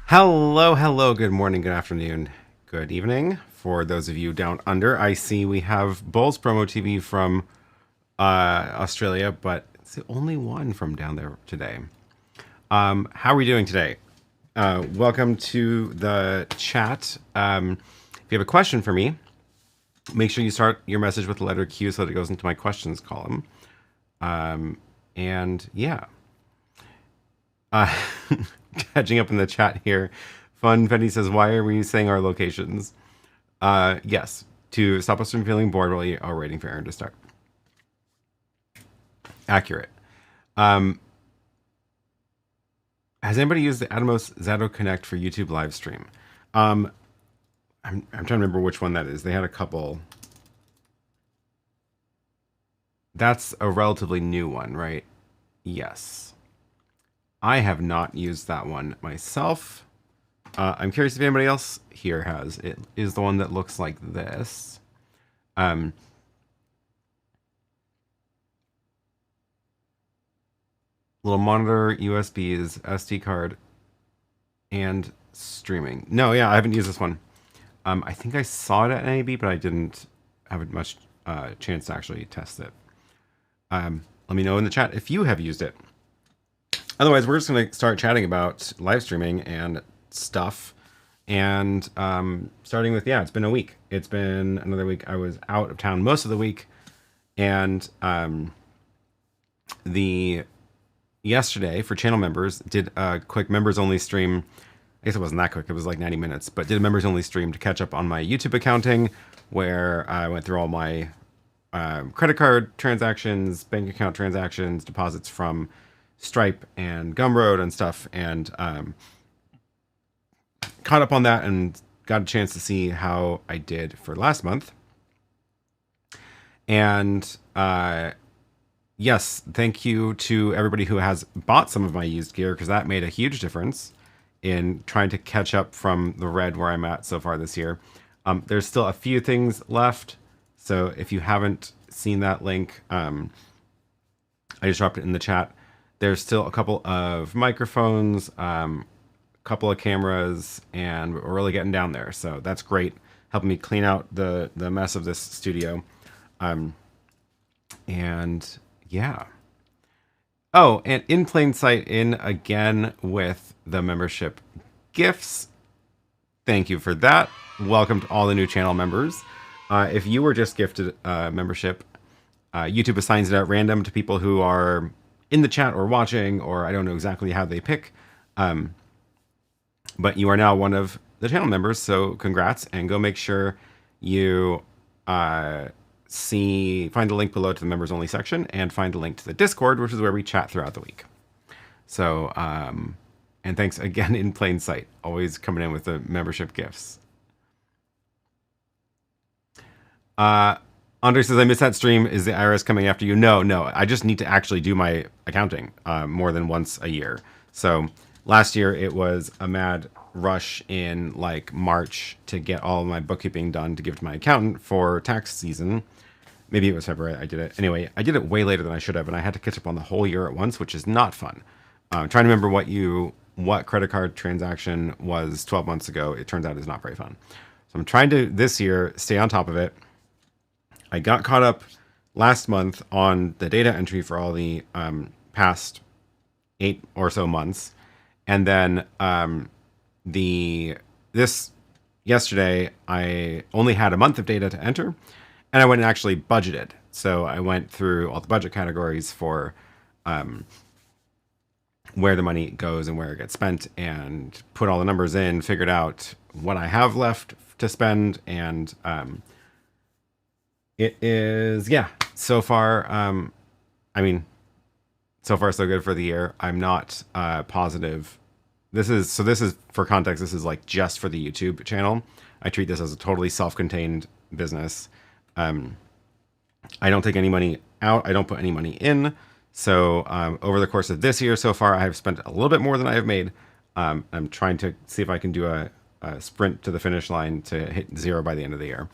Hello, hello, good morning, good afternoon, good evening. For those of you down under, I see we have Bulls Promo TV from Australia, but it's the only one from down there today. How are we doing today? Welcome to the chat. If you have a question for me, make sure you start your message with the letter Q so that it goes into my questions column. And yeah. Catching up in the chat here. Fun Fenty says, why are we saying our locations? Yes, to stop us from feeling bored while you are waiting for Aaron to start. Accurate. Has anybody used the Atomos Zato Connect for YouTube live stream? I'm trying to remember which one that is. They had a couple. That's a relatively new one, right? Yes. I have not used that one myself. I'm curious if anybody else here has. It is the one that looks like this. Little monitor, USBs, SD card, and streaming. No, yeah, I haven't used this one. I think I saw it at NAB, but I didn't have much chance to actually test it. Let me know in the chat if you have used it. Otherwise, we're just going to start chatting about live streaming and stuff. And starting with, yeah, it's been a week. It's been another week. I was out of town most of the week. And yesterday, for channel members, did a quick members-only stream. I guess it wasn't that quick. It was like 90 minutes. But did a members-only stream to catch up on my YouTube accounting, where I went through all my credit card transactions, bank account transactions, deposits from Stripe and Gumroad and stuff, and caught up on that and got a chance to see how I did for last month. And yes, thank you to everybody who has bought some of my used gear, because that made a huge difference in trying to catch up from the red where I'm at so far this year. There's still a few things left, so if you haven't seen that link, I just dropped it in the chat. There's still a couple of microphones, a couple of cameras, and we're really getting down there. So that's great, helping me clean out the mess of this studio. And yeah. Oh, and in plain sight, in again with the membership gifts. Thank you for that. Welcome to all the new channel members. If you were just gifted membership, YouTube assigns it at random to people who are in the chat or watching, or I don't know exactly how they pick. But you are now one of the channel members, so congrats, and go make sure you find the link below to the members only section, and find a link to the Discord, which is where we chat throughout the week. So, and thanks again in plain sight, always coming in with the membership gifts. Andre says, I missed that stream. Is the IRS coming after you? No, I just need to actually do my accounting more than once a year. So last year it was a mad rush in like March to get all of my bookkeeping done to give to my accountant for tax season. Maybe it was February I did it. Anyway, I did it way later than I should have, and I had to catch up on the whole year at once, which is not fun. Trying to remember what credit card transaction was 12 months ago. It turns out is not very fun. So I'm trying to, this year, stay on top of it. I got caught up last month on the data entry for all the past 8 or so months. And then yesterday, I only had a month of data to enter, and I went and actually budgeted. So I went through all the budget categories for where the money goes and where it gets spent, and put all the numbers in, figured out what I have left to spend, and it is, yeah, so far, so far so good for the year. I'm not positive. This is, for context, this is like just for the YouTube channel. I treat this as a totally self-contained business. I don't take any money out. I don't put any money in. So over the course of this year so far, I have spent a little bit more than I have made. I'm trying to see if I can do a sprint to the finish line to hit 0 by the end of the year.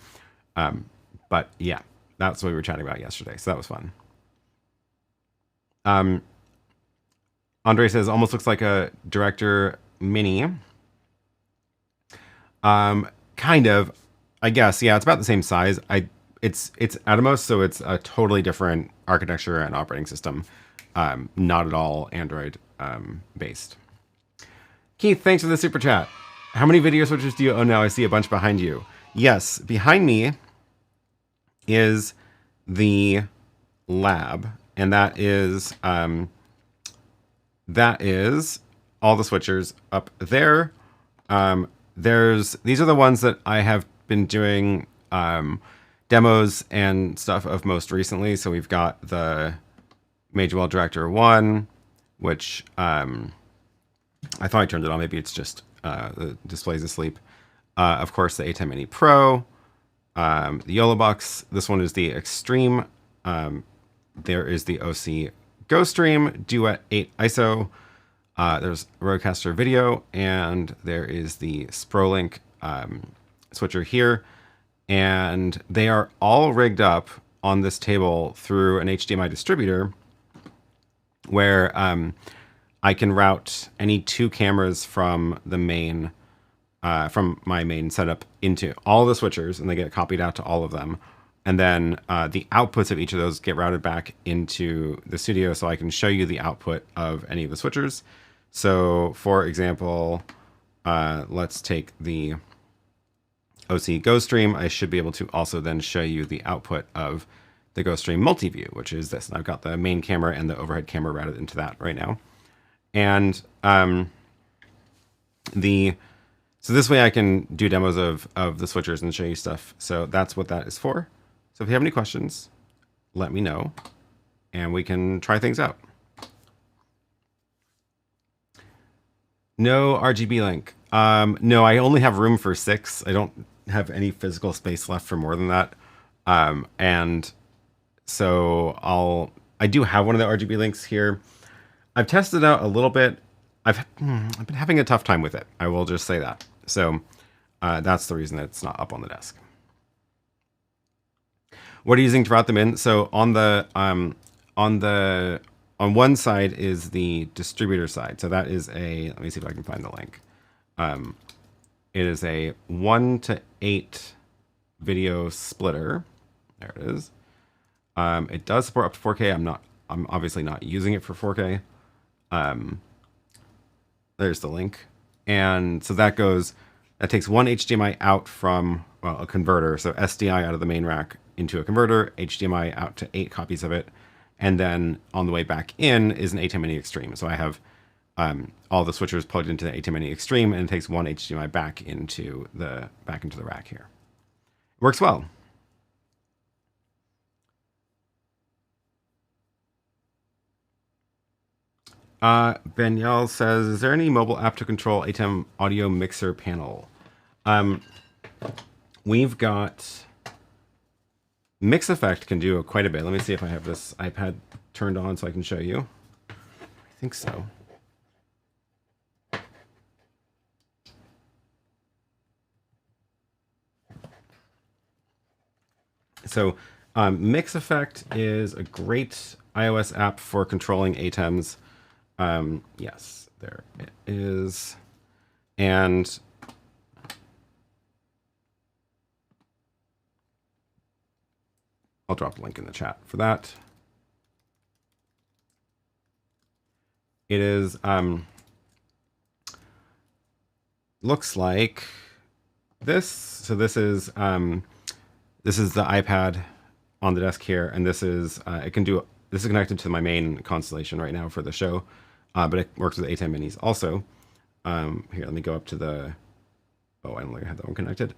But yeah, that's what we were chatting about yesterday. So that was fun. Andre says, almost looks like a director mini. Kind of, I guess. Yeah, it's about the same size. It's Atomos, so it's a totally different architecture and operating system. Not at all Android based. Keith, thanks for the super chat. How many video switchers do you own now? I see a bunch behind you. Yes, behind me is the lab, and that is all the switchers up there. These are the ones that I have been doing demos and stuff of most recently. So we've got the Magewell Director 1, which I thought I turned it on. Maybe it's just the display's asleep. Of course, the ATEM Mini Pro, the YoloBox. This one is the Extreme. There is the Osee GoStream Duet 8 ISO. There's RØDECaster video, and there is the SproLink switcher here. And they are all rigged up on this table through an HDMI distributor where I can route any two cameras from the main, from my main setup into all the switchers, and they get copied out to all of them. And then the outputs of each of those get routed back into the studio so I can show you the output of any of the switchers. So, for example, let's take the Osee GoStream. I should be able to also then show you the output of the GoStream Multiview, which is this. And I've got the main camera and the overhead camera routed into that right now. And so this way I can do demos of the switchers and show you stuff. So that's what that is for. So if you have any questions, let me know, and we can try things out. No RGB link. No, I only have room for 6. I don't have any physical space left for more than that. And so I do have one of the RGB links here. I've tested it out a little bit. I've been having a tough time with it. I will just say that. So that's the reason that it's not up on the desk. What are you using to route them in? So on one side is the distributor side. So that is let me see if I can find the link. It is a 1:8 video splitter. There it is. It does support up to 4K. I'm obviously not using it for 4K. There's the link. And so that takes one HDMI out from, well, a converter. So SDI out of the main rack into a converter, HDMI out to 8 copies of it. And then on the way back in is an ATEM Mini Extreme. So I have all the switchers plugged into the ATEM Mini Extreme, and it takes one HDMI back into the rack here. It works well. Benyal says, is there any mobile app to control ATEM audio mixer panel? We've got Mix Effect can do quite a bit. Let me see if I have this iPad turned on so I can show you. I think so. So Mix Effect is a great iOS app for controlling ATEMs. Yes, there it is. And I'll drop a link in the chat for that. It is, looks like this. So this is the iPad on the desk here, and this is this is connected to my main constellation right now for the show, but it works with ATEM Minis also. Here, let me go up to the. Oh, I don't think I have that one connected.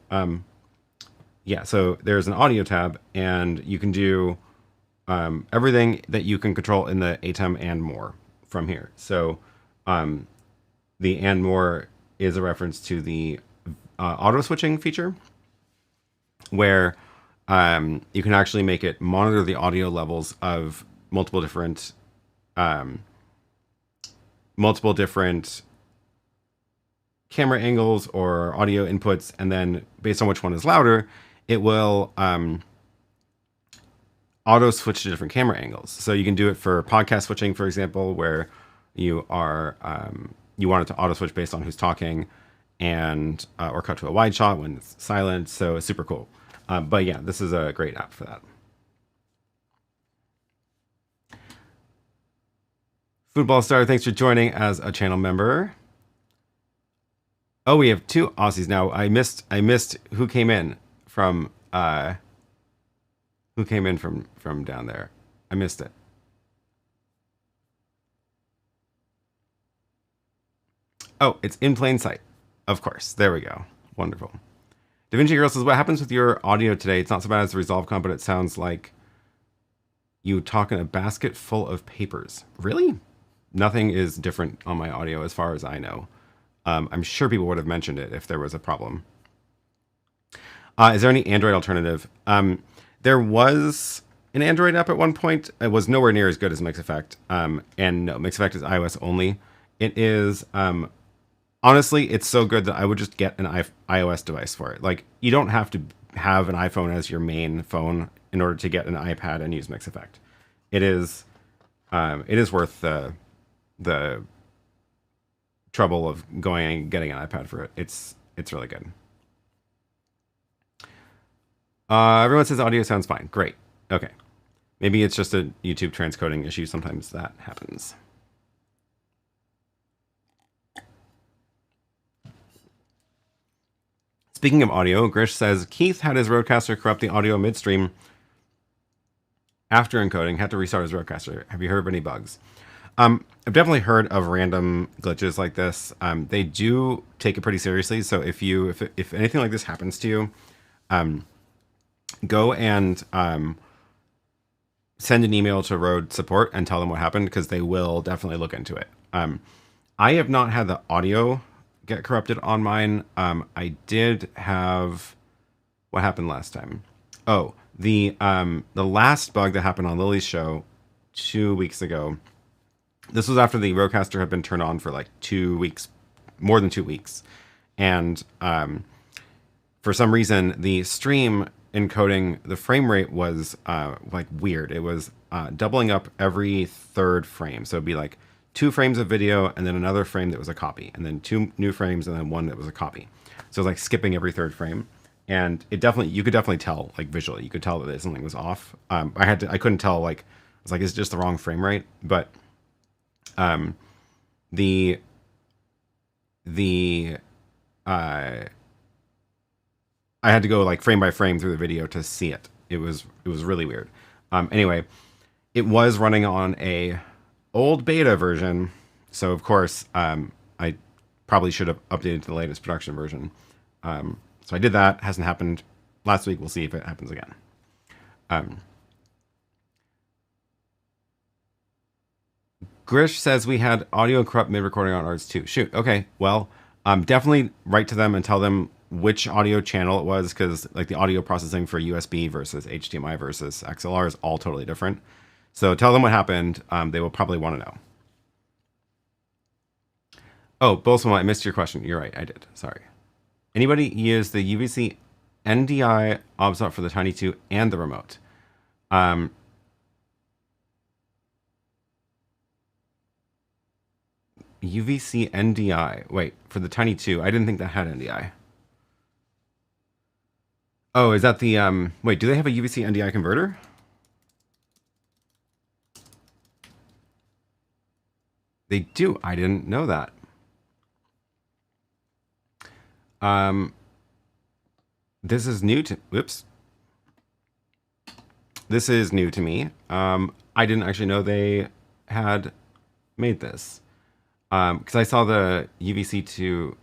Yeah, so there's an audio tab, and you can do everything that you can control in the ATEM and more from here. So the and more is a reference to the auto switching feature, where you can actually make it monitor the audio levels of multiple different camera angles or audio inputs, and then based on which one is louder, it will auto switch to different camera angles. So you can do it for podcast switching, for example, where you are you want it to auto switch based on who's talking, and or cut to a wide shot when it's silent. So it's super cool. But yeah, this is a great app for that. Football Star, thanks for joining as a channel member. Oh, we have 2 Aussies now. I missed who came in from down there. I missed it. Oh, it's in plain sight. Of course. There we go. Wonderful. Da Vinci Girl says, what happens with your audio today? It's not so bad as the ResolveCon, but it sounds like you talk in a basket full of papers. Really? Nothing is different on my audio as far as I know. I'm sure people would have mentioned it if there was a problem. Is there any Android alternative? There was an Android app at one point. It was nowhere near as good as MixEffect. And no, MixEffect is iOS only. It is, honestly, it's so good that I would just get an iOS device for it. Like, you don't have to have an iPhone as your main phone in order to get an iPad and use MixEffect. It is worth the trouble of going and getting an iPad for it. It's really good. Everyone says audio sounds fine. Great. Okay. Maybe it's just a YouTube transcoding issue. Sometimes that happens. Speaking of audio, Grish says, Keith had his RØDECaster corrupt the audio midstream after encoding, had to restart his RØDECaster. Have you heard of any bugs? I've definitely heard of random glitches like this. They do take it pretty seriously. So if anything like this happens to you, go and send an email to Rode support and tell them what happened, because they will definitely look into it. I have not had the audio get corrupted on mine. I did have, what happened last time? Oh, the last bug that happened on Lily's show 2 weeks ago. This was after the RØDECaster had been turned on for like 2 weeks, more than 2 weeks. And for some reason, the stream encoding, the frame rate was like weird. It was doubling up every 3rd frame. So it'd be like 2 frames of video and then another frame that was a copy, and then 2 new frames and then 1 that was a copy. So it was like skipping every 3rd frame. And it definitely, you could definitely tell, like visually, you could tell that something was off. I couldn't tell, like, I was like, is it just the wrong frame rate? But I had to go like frame by frame through the video to see it. It was really weird. Anyway, it was running on a old beta version, so of course I probably should have updated to the latest production version. So I did that. Hasn't happened last week. We'll see if it happens again. Grish says we had audio corrupt mid-recording on ours too. Shoot. Okay. Well, definitely write to them and tell them which audio channel it was, because like the audio processing for USB versus HDMI versus XLR is all totally different. So tell them what happened. They will probably want to know. Oh, Bolson, I missed your question. You're right. I did. Sorry. Anybody use the UVC NDI OBSOT for the Tiny 2 and the remote? UVC NDI. Wait, for the Tiny 2. I didn't think that had NDI. Oh, is that the... Wait, do they have a UVC NDI converter? They do. I didn't know that. This is new to... Whoops. This is new to me. I didn't actually know they had made this. Because I saw the UVC to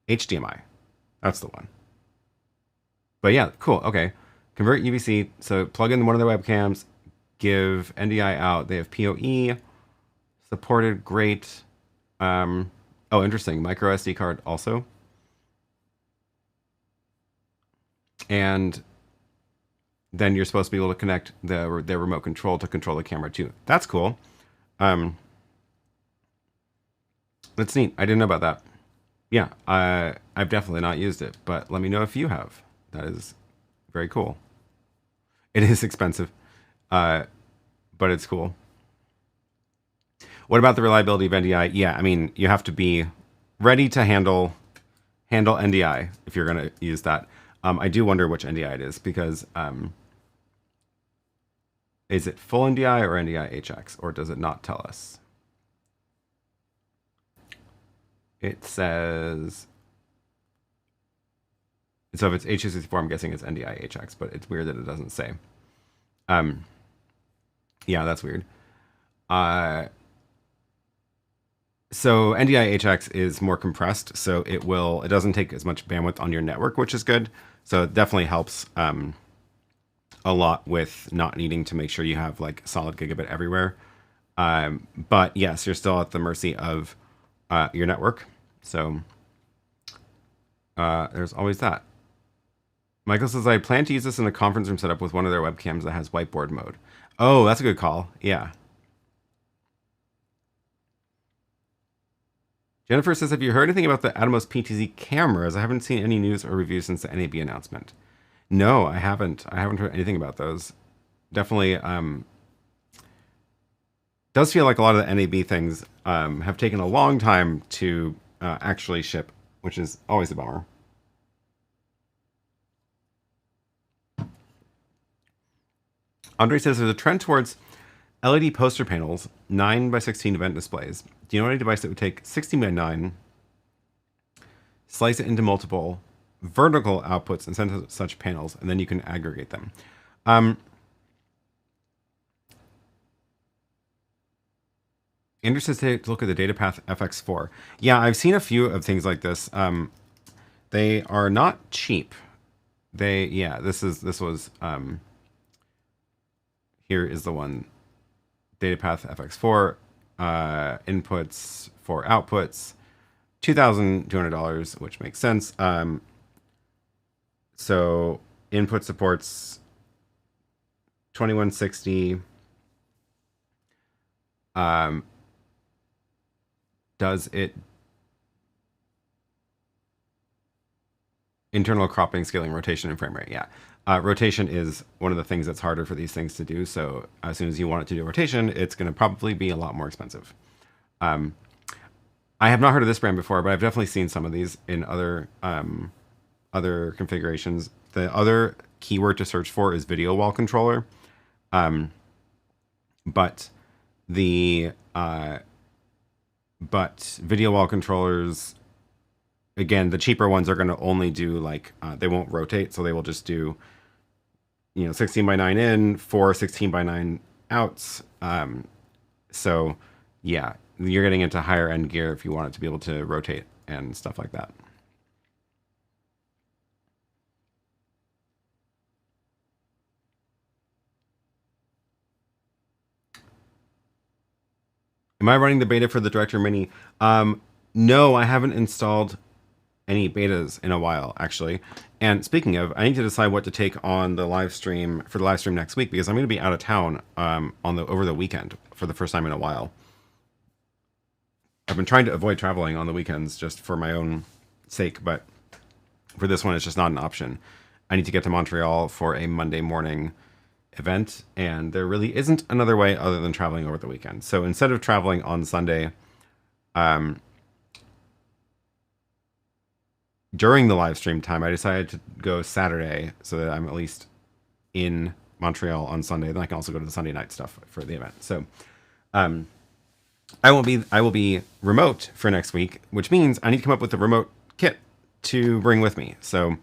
HDMI. That's the one. But yeah, cool. Okay. Convert UVC. So plug in one of their webcams. Give NDI out. They have PoE. Supported. Great. Oh, interesting. Micro SD card also. And then you're supposed to be able to connect their remote control to control the camera too. That's cool. That's neat. I didn't know about that. Yeah, I've definitely not used it, but let me know if you have. That is very cool. It is expensive, but it's cool. What about the reliability of NDI? Yeah, I mean, you have to be ready to handle NDI if you're going to use that. I do wonder which NDI it is because is it full NDI or NDI HX, or does it not tell us? It says, so if it's H264, I'm guessing it's NDI HX, but it's weird that it doesn't say. Yeah, that's weird. So NDI HX is more compressed, so it doesn't take as much bandwidth on your network, which is good. So it definitely helps a lot with not needing to make sure you have like solid gigabit everywhere. But yes, you're still at the mercy of your network. So there's always that. Michael says, I plan to use this in a conference room setup with one of their webcams that has whiteboard mode. Oh, that's a good call. Yeah. Jennifer says, have you heard anything about the Atomos PTZ cameras? I haven't seen any news or reviews since the NAB announcement. No, I haven't. I haven't heard anything about those. Definitely does feel like a lot of the NAB things have taken a long time to actually ship, which is always a bummer. Andre says there's a trend towards LED poster panels, 9x16 event displays. Do you know any device that would take 16x9, slice it into multiple vertical outputs and send such panels, and then you can aggregate them? Andrew says take a look at the DataPath FX4. Yeah, I've seen a few of things like this. They are not cheap. This was here is the one. DataPath FX4, inputs for outputs, $2,200, which makes sense. So input supports 2160. Does it internal cropping, scaling, rotation, and frame rate? Yeah. Rotation is one of the things that's harder for these things to do. So as soon as you want it to do rotation, it's going to probably be a lot more expensive. I have not heard of this brand before, but I've definitely seen some of these in other configurations. The other keyword to search for is video wall controller. But video wall controllers, again, the cheaper ones are going to only do like, they won't rotate. So they will just do, 16x9 in, 4 16x9 outs. So yeah, you're getting into higher end gear if you want it to be able to rotate and stuff like that. Am I running the beta for the Director Mini? No, I haven't installed any betas in a while, actually. And speaking of, I need to decide what to take on the live stream for the live stream next week, because I'm going to be out of town over the weekend for the first time in a while. I've been trying to avoid traveling on the weekends just for my own sake, but for this one, it's just not an option. I need to get to Montreal for a Monday morning event, and there really isn't another way other than traveling over the weekend. So instead of traveling on Sunday, during the live stream time, I decided to go Saturday so that I'm at least in Montreal on Sunday. Then I can also go to the Sunday night stuff for the event. So I will be remote for next week, which means I need to come up with a remote kit to bring with me. So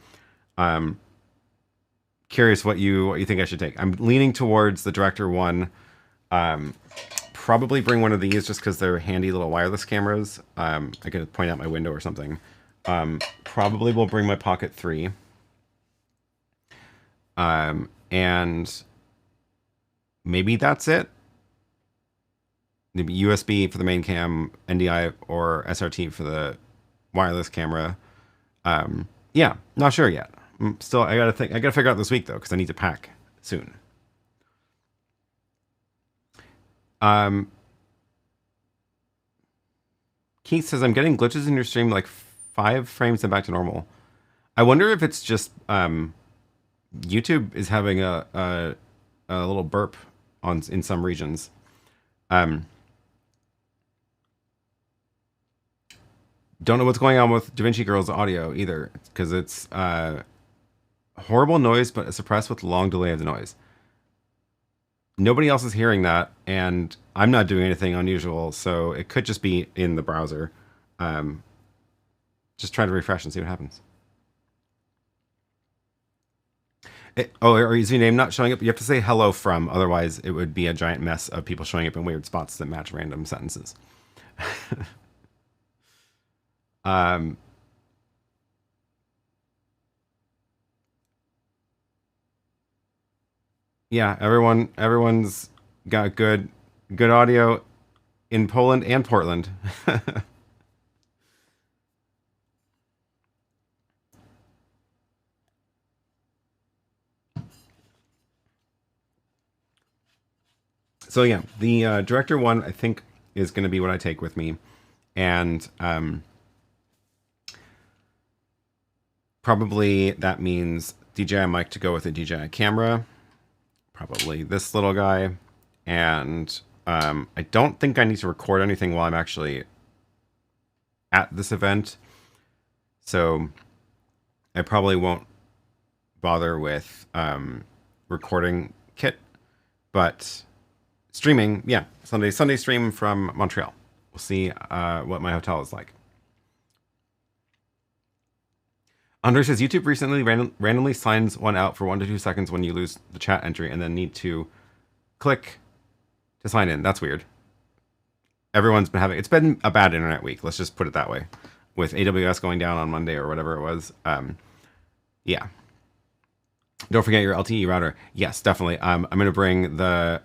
curious what you think I should take. I'm leaning towards the Director One. Probably bring one of these just because they're handy little wireless cameras. I could point out my window or something. Probably will bring my Pocket 3. And maybe that's it. Maybe USB for the main cam, NDI or SRT for the wireless camera. Yeah, not sure yet. Still, I gotta figure out this week though, because I need to pack soon. Keith says, I'm getting glitches in your stream, like 5 frames and back to normal. I wonder if it's just YouTube is having a little burp in some regions. Don't know what's going on with DaVinci Girl's audio either, because it's horrible noise, but suppressed with long delay of the noise. Nobody else is hearing that, and I'm not doing anything unusual, so it could just be in the browser. Just try to refresh and see what happens. Or is your name not showing up? You have to say hello from, otherwise it would be a giant mess of people showing up in weird spots that match random sentences. Yeah, everyone's got good audio in Poland and Portland. So yeah, the director one I think is going to be what I take with me, and probably that means DJI mic to go with a DJI camera, probably this little guy, and I don't think I need to record anything while I'm actually at this event, so I probably won't bother with recording kit, but streaming, yeah, Sunday stream from Montreal. We'll see what my hotel is like. Andre says YouTube recently randomly signs one out for 1 to 2 seconds when you lose the chat entry and then need to click to sign in. That's weird. Everyone's been having, it's been a bad internet week. Let's just put it that way. With AWS going down on Monday or whatever it was. Yeah. Don't forget your LTE router. Yes, definitely. I'm going to bring the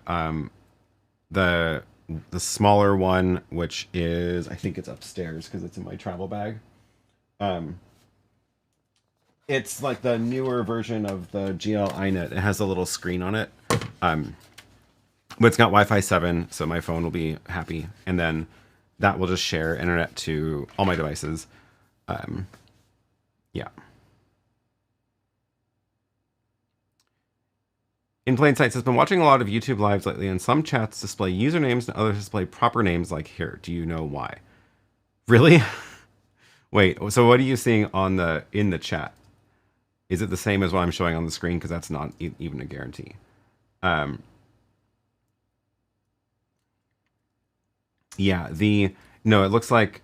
smaller one, which is, I think it's upstairs because it's in my travel bag. It's like the newer version of the GL iNet. It has a little screen on it. But it's got Wi-Fi 7, so my phone will be happy. And then that will just share internet to all my devices. Yeah. In Plain Sight says, been watching a lot of YouTube lives lately, and some chats display usernames and others display proper names like here. Do you know why? Really? Wait, so what are you seeing on in the chat? Is it the same as what I'm showing on the screen? Because that's not even a guarantee. Yeah, no, it looks like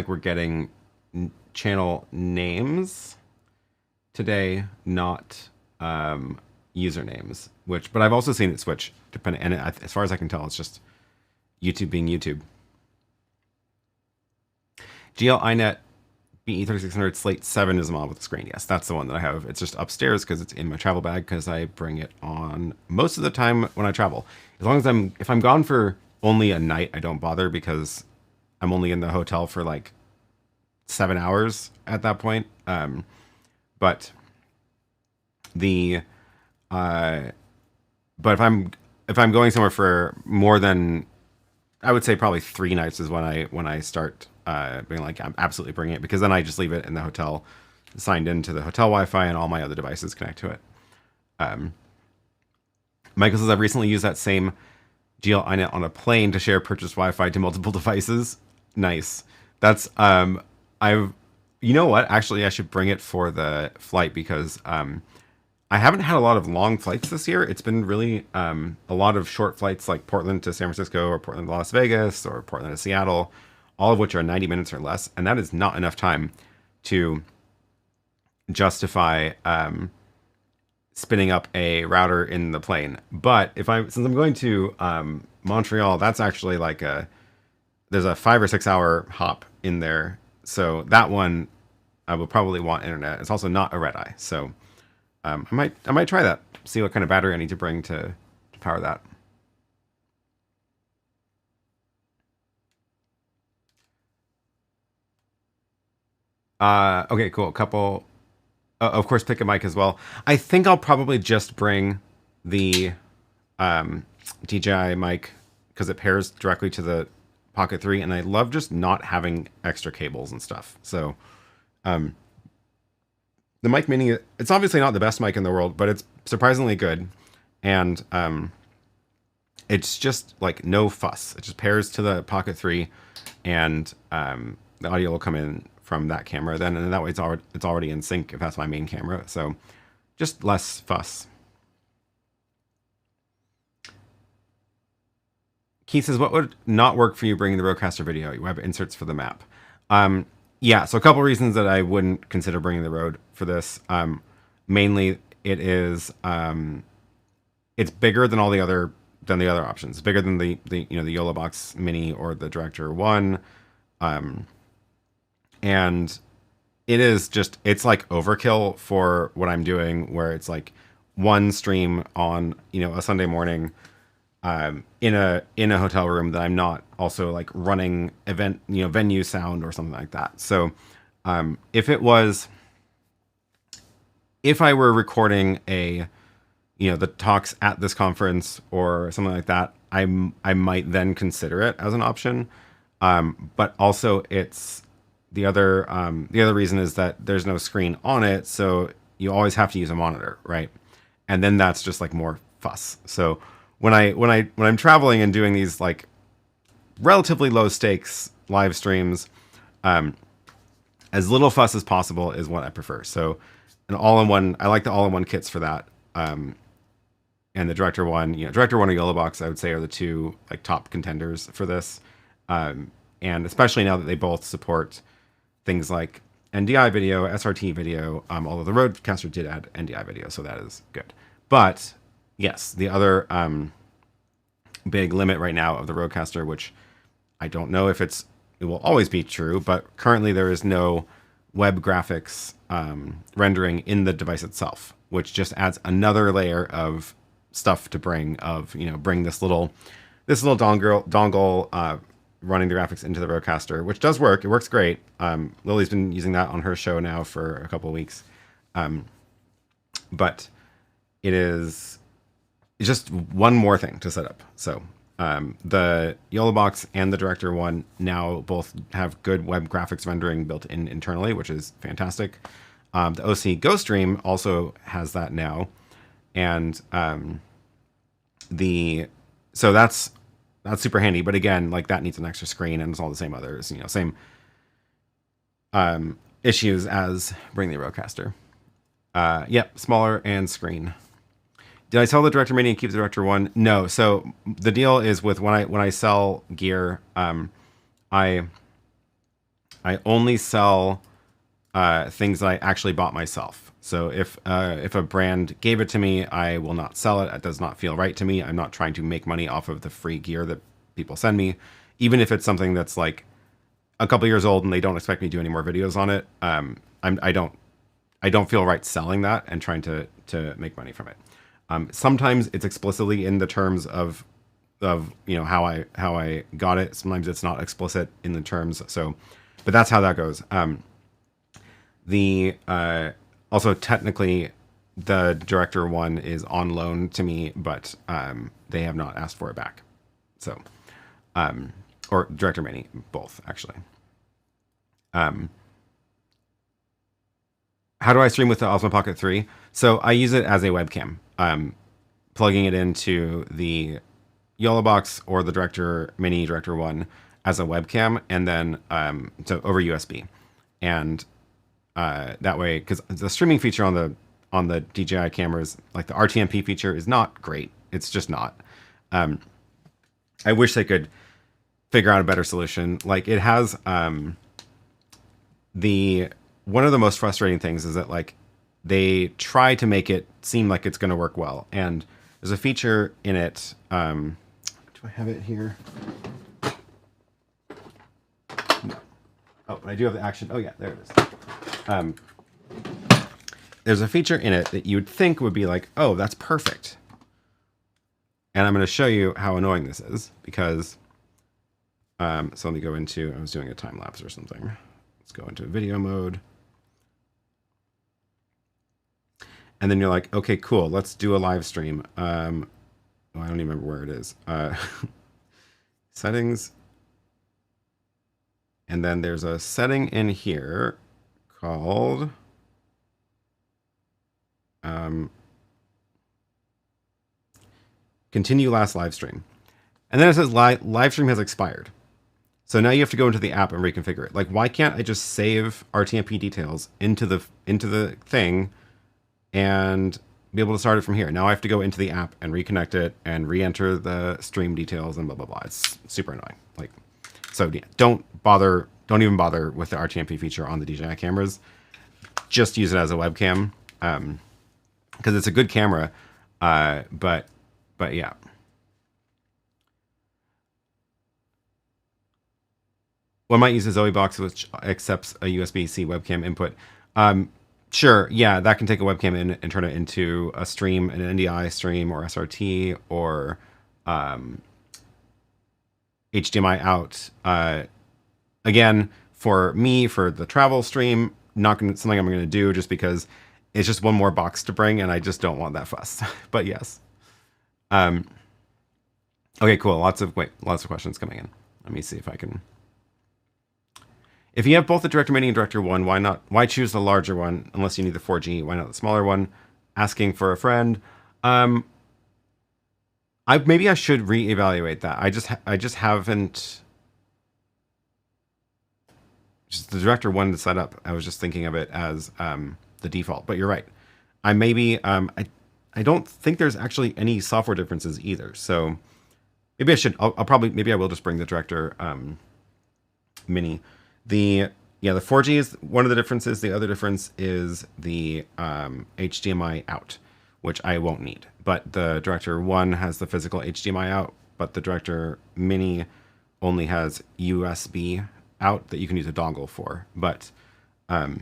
we're getting channel names today, not usernames. But I've also seen it switch depending. And as far as I can tell, it's just YouTube being YouTube. GL iNet BE3600 Slate 7 is the model with the screen. Yes, that's the one that I have. It's just upstairs because it's in my travel bag because I bring it on most of the time when I travel. As long as if I'm gone for only a night, I don't bother because I'm only in the hotel for like 7 hours at that point. But if I'm going somewhere for more than, I would say probably 3 nights is when I start being like, I'm absolutely bringing it, because then I just leave it in the hotel, signed into the hotel Wi-Fi, and all my other devices connect to it. Michael says, I've recently used that same GL iNet on a plane to share purchased Wi-Fi to multiple devices. Nice. That's you know what? Actually, I should bring it for the flight because I haven't had a lot of long flights this year. It's been really a lot of short flights, like Portland to San Francisco or Portland to Las Vegas or Portland to Seattle, all of which are 90 minutes or less. And that is not enough time to justify spinning up a router in the plane. But since I'm going to Montreal, that's actually like there's a 5 or 6 hour hop in there. So that one, I will probably want internet. It's also not a red eye. So I might try that. See what kind of battery I need to bring to power that. Okay, cool. Couple. Of course, pick a mic as well. I think I'll probably just bring the DJI mic because it pairs directly to the Pocket 3, and I love just not having extra cables and stuff. So, the Mic Mini, it's obviously not the best mic in the world, but it's surprisingly good, and it's just like no fuss. It just pairs to the Pocket 3, and the audio will come in from that camera then, and that way it's already in sync if that's my main camera. So just less fuss. Keith says, what would not work for you bringing the RØDECaster video? You have inserts for the map. Yeah, so a couple reasons that I wouldn't consider bringing the Rode for this. Mainly, it is it's bigger than all the other options. It's bigger than the YoloBox Mini or the Director One, and it is just, it's like overkill for what I'm doing, where it's like one stream on a Sunday morning. In a hotel room that I'm not also like running event, venue sound or something like that. So, if I were recording the talks at this conference or something like that, I might then consider it as an option. But also it's the other reason is that there's no screen on it. So you always have to use a monitor, right? And then that's just like more fuss. So when I'm traveling and doing these like relatively low stakes live streams, as little fuss as possible is what I prefer. So an all-in-one, I like the all-in-one kits for that. And the Director One, Director One or YoloBox, I would say are the two like top contenders for this. And especially now that they both support things like NDI video, SRT video, although the RØDECaster did add NDI video, so that is good. But yes, the other big limit right now of the RØDECaster, which I don't know if it will always be true, but currently there is no web graphics rendering in the device itself, which just adds another layer of stuff to bring this little dongle running the graphics into the RØDECaster, which does work. It works great. Lily's been using that on her show now for a couple of weeks, but it's just one more thing to set up. So the YoloBox and the Director One now both have good web graphics rendering built in internally, which is fantastic. The Osee GoStream also has that now, and so that's super handy. But again, like that needs an extra screen, and it's all the same others, same issues as bringing the RØDECaster. Yep, smaller and screen. Did I sell the Director Mini and keep the Director One? No. So the deal is with when I sell gear, I only sell things that I actually bought myself. So if a brand gave it to me, I will not sell it. It does not feel right to me. I'm not trying to make money off of the free gear that people send me, even if it's something that's like a couple years old and they don't expect me to do any more videos on it. I don't feel right selling that and trying to make money from it. Sometimes it's explicitly in the terms of how I got it. Sometimes it's not explicit in the terms. So, but that's how that goes. Also technically the Director One is on loan to me, but they have not asked for it back. So, or Director Mini, both actually. How do I stream with the Osmo Pocket 3? So I use it as a webcam, plugging it into the YoloBox or the Director Mini Director One as a webcam, and then so over USB, and that way, because the streaming feature on the DJI cameras, like the RTMP feature, is not great. It's just not. I wish they could figure out a better solution. Like it has one of the most frustrating things is that like they try to make it seem like it's going to work well, and there's a feature in it. Do I have it here? No. Oh, but I do have the action. Oh yeah, there it is. There's a feature in it that you would think would be like, oh, that's perfect. And I'm going to show you how annoying this is, because so let me go into, I was doing a time lapse or something. Let's go into video mode. And then you're like, okay, cool, let's do a live stream. I don't even remember where it is. Settings. And then there's a setting in here called continue last live stream. And then it says live stream has expired. So now you have to go into the app and reconfigure it. Like, why can't I just save RTMP details into the thing and be able to start it from here? Now I have to go into the app and reconnect it and re-enter the stream details and blah blah blah. It's super annoying. Like, so yeah, don't even bother with the RTMP feature on the DJI cameras. Just use it as a webcam, because it's a good camera, but yeah. One might use a YoloBox, which accepts a USB-C webcam input. Sure, yeah, that can take a webcam in and turn it into a stream, an NDI stream, or SRT, or HDMI out. Again, for me, for the travel stream, not something I'm going to do just because it's just one more box to bring, and I just don't want that fuss. But yes. Okay, cool. Lots of questions coming in. Let me see if I can. If you have both the Director Mini and Director 1, why choose the larger one unless you need the 4G? Why not the smaller one? Asking for a friend. Maybe I should reevaluate that. I just haven't. Just the Director 1 to set up. I was just thinking of it as the default. But you're right. I don't think there's actually any software differences either. So maybe I should. Maybe I will just bring the Director Mini. The 4G is one of the differences. The other difference is the HDMI out, which I won't need. But the Director 1 has the physical HDMI out, but the Director Mini only has USB out that you can use a dongle for. But yeah.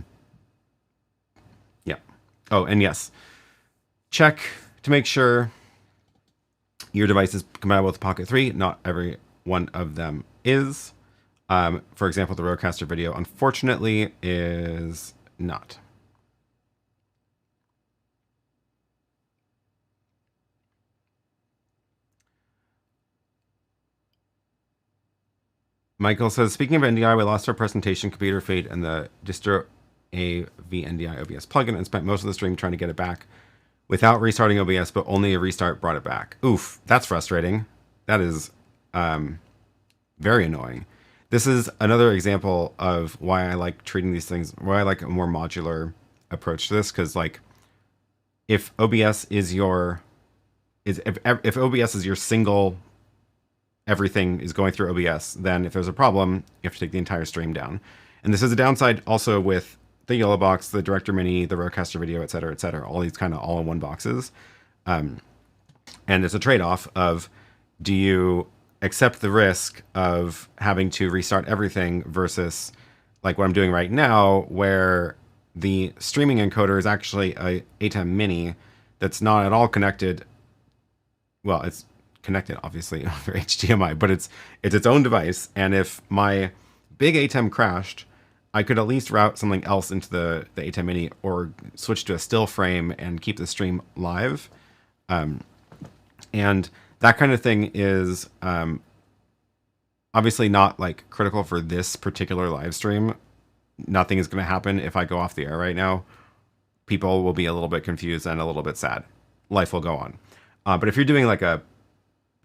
Oh, and yes, check to make sure your device is compatible with the Pocket 3. Not every one of them is. For example, the RØDECaster video, unfortunately, is not. Michael says, speaking of NDI, we lost our presentation computer feed and the distro AVNDI OBS plugin and spent most of the stream trying to get it back without restarting OBS, but only a restart brought it back. Oof, that's frustrating. That is very annoying. This is another example of why I like treating these things, why I like a more modular approach to this, because like if OBS is if OBS is your single, everything is going through OBS, then if there's a problem, you have to take the entire stream down. And this is a downside also with the YoloBox, the Director Mini, the RØDECaster video, et cetera, all these kind of all-in-one boxes. And it's a trade-off of, do you accept the risk of having to restart everything versus like what I'm doing right now, where the streaming encoder is actually a ATEM Mini that's not at all connected. Well, it's connected obviously over HDMI, but it's its own device. And if my big ATEM crashed, I could at least route something else into the ATEM Mini or switch to a still frame and keep the stream live. And that kind of thing is obviously not like critical for this particular live stream. Nothing is going to happen if I go off the air right now. People will be a little bit confused and a little bit sad. Life will go on. But if you're doing like a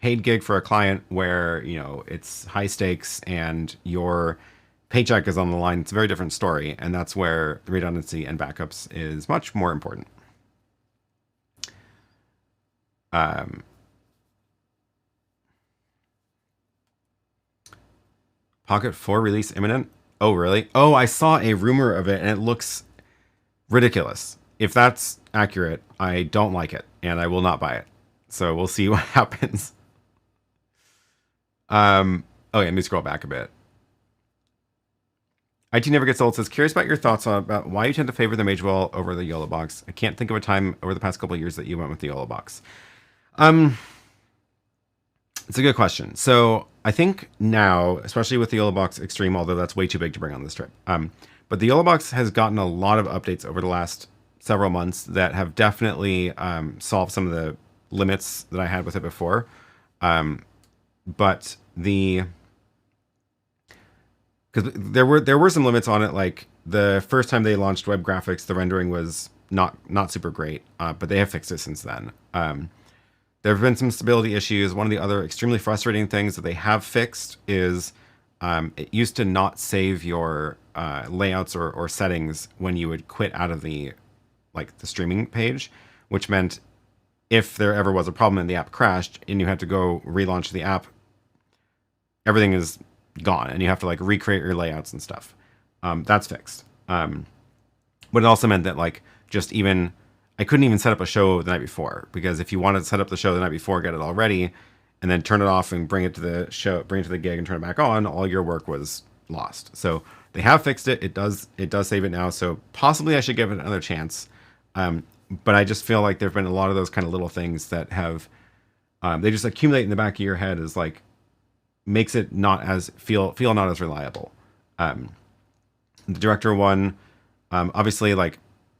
paid gig for a client where, you know, it's high stakes and your paycheck is on the line, it's a very different story. And that's where the redundancy and backups is much more important. Pocket 4 release imminent? Oh, really? Oh, I saw a rumor of it and it looks ridiculous. If that's accurate, I don't like it and I will not buy it. So we'll see what happens. Okay, let me scroll back a bit. IT Never Gets Old says, curious about your thoughts about why you tend to favor the Magewell over the YoloBox. I can't think of a time over the past couple of years that you went with the YoloBox. It's a good question. So I think now, especially with the YoloBox Extreme, although that's way too big to bring on this trip, but the YoloBox has gotten a lot of updates over the last several months that have definitely solved some of the limits that I had with it before. But because there were some limits on it, like the first time they launched web graphics, the rendering was not super great, but they have fixed it since then. There have been some stability issues. One of the other extremely frustrating things that they have fixed is it used to not save your layouts or settings when you would quit out of the streaming page, which meant if there ever was a problem and the app crashed and you had to go relaunch the app, everything is gone and you have to like recreate your layouts and stuff. That's fixed. But it also meant that I couldn't even set up a show the night before, because if you wanted to set up the show the night before, get it all ready, and then turn it off and bring it to the show, bring it to the gig and turn it back on, all your work was lost. So they have fixed it. It does save it now. So possibly I should give it another chance. But I just feel like there've been a lot of those kind of little things that have, they just accumulate in the back of your head as like, makes it not as feel not as reliable. The Director one, obviously like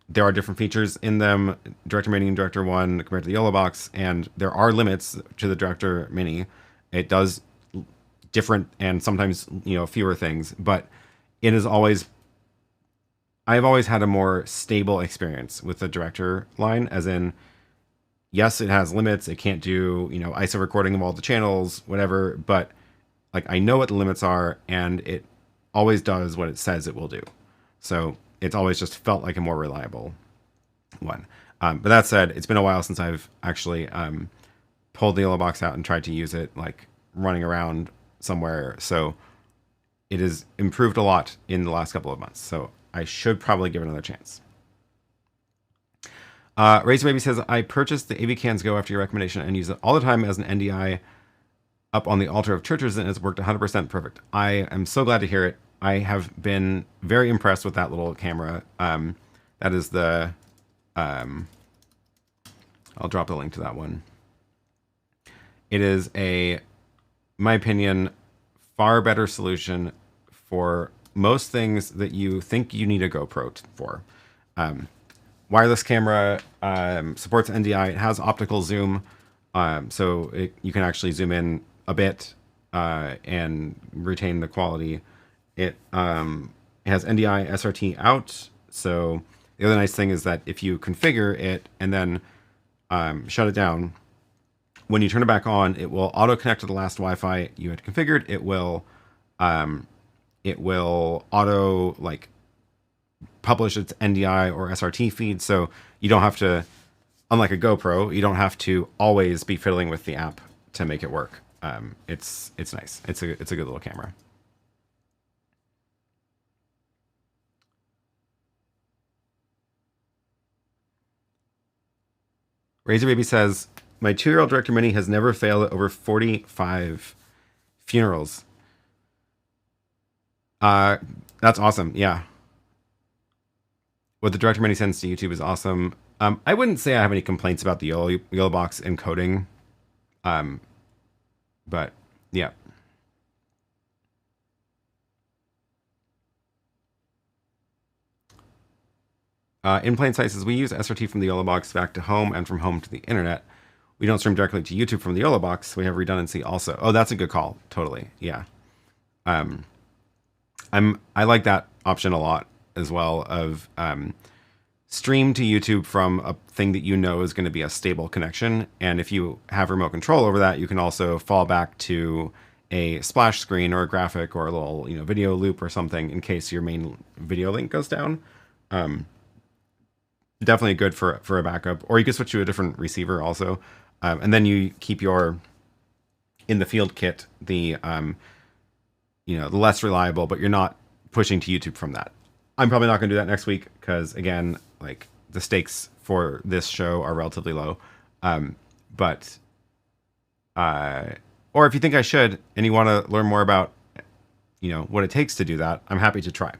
there are different features in them, Director Mini and Director one compared to the YoloBox, and there are limits to the Director Mini. It does different and sometimes fewer things, but it is always, I've always had a more stable experience with the Director line, as in, yes, it has limits. It can't do, ISO recording of all the channels, whatever, but like I know what the limits are and it always does what it says it will do. So it's always just felt like a more reliable one. But that said, it's been a while since I've actually pulled the YoloBox out and tried to use it like running around somewhere. So it has improved a lot in the last couple of months. So I should probably give it another chance. Razor Baby says, I purchased the AVKANS Go after your recommendation and use it all the time as an NDI up on the altar of churches, and it's worked 100% perfect. I am so glad to hear it. I have been very impressed with that little camera. That is the, I'll drop the link to that one. It is in my opinion, far better solution for most things that you think you need a GoPro for. Wireless camera, supports NDI. It has optical zoom, so you can actually zoom in a bit and retain the quality. It has NDI SRT out. So the other nice thing is that if you configure it and then shut it down, when you turn it back on, it will auto connect to the last Wi-Fi you had configured. It will auto like publish its NDI or SRT feed. So you don't have to, unlike a GoPro, you don't have to always be fiddling with the app to make it work. It's nice. It's a good little camera. Razor Baby says, my 2-year-old Director Mini has never failed at over 45 funerals. That's awesome. Yeah. What the Director Mini sends to YouTube is awesome. I wouldn't say I have any complaints about the YoloBox encoding. But yeah. In Plain Sight says, we use SRT from the YoloBox back to home and from home to the internet. We don't stream directly to YouTube from the YoloBox. We have redundancy also. Oh, that's a good call. Totally. Yeah. I like that option a lot as well, of stream to YouTube from a thing that you know is going to be a stable connection. And if you have remote control over that, you can also fall back to a splash screen or a graphic or a little video loop or something in case your main video link goes down. Definitely good for a backup. Or you can switch to a different receiver also. And then you keep your, in the field kit, the the less reliable, but you're not pushing to YouTube from that. I'm probably not going to do that next week because, again, like the stakes for this show are relatively low. Or if you think I should and you want to learn more about, what it takes to do that, I'm happy to try.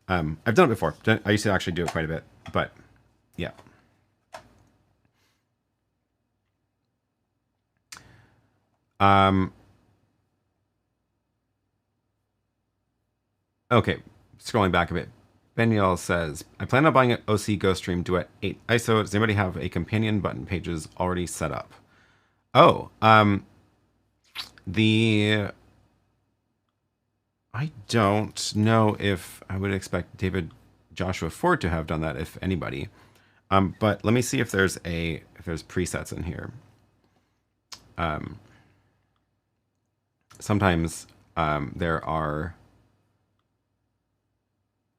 I've done it before. I used to actually do it quite a bit, but yeah. Okay, scrolling back a bit. Beniel says, I plan on buying an Osee GoStream Duet 8 ISO. Does anybody have a companion button pages already set up? Oh, I don't know if I would expect David Joshua Ford to have done that, if anybody. But let me see if there's presets in here. Sometimes There are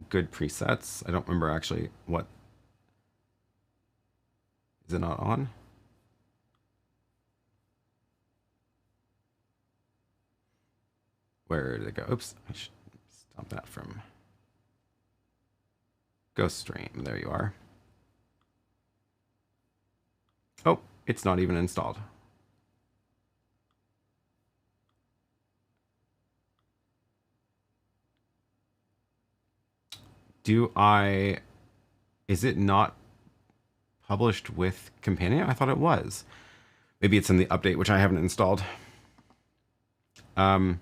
good presets. I don't remember actually what. Is it not on? Where did it go? Oops, I should stop that from GoStream. There you are. Oh, it's not even installed. Is it not published with Companion? I thought it was. Maybe it's in the update, which I haven't installed. I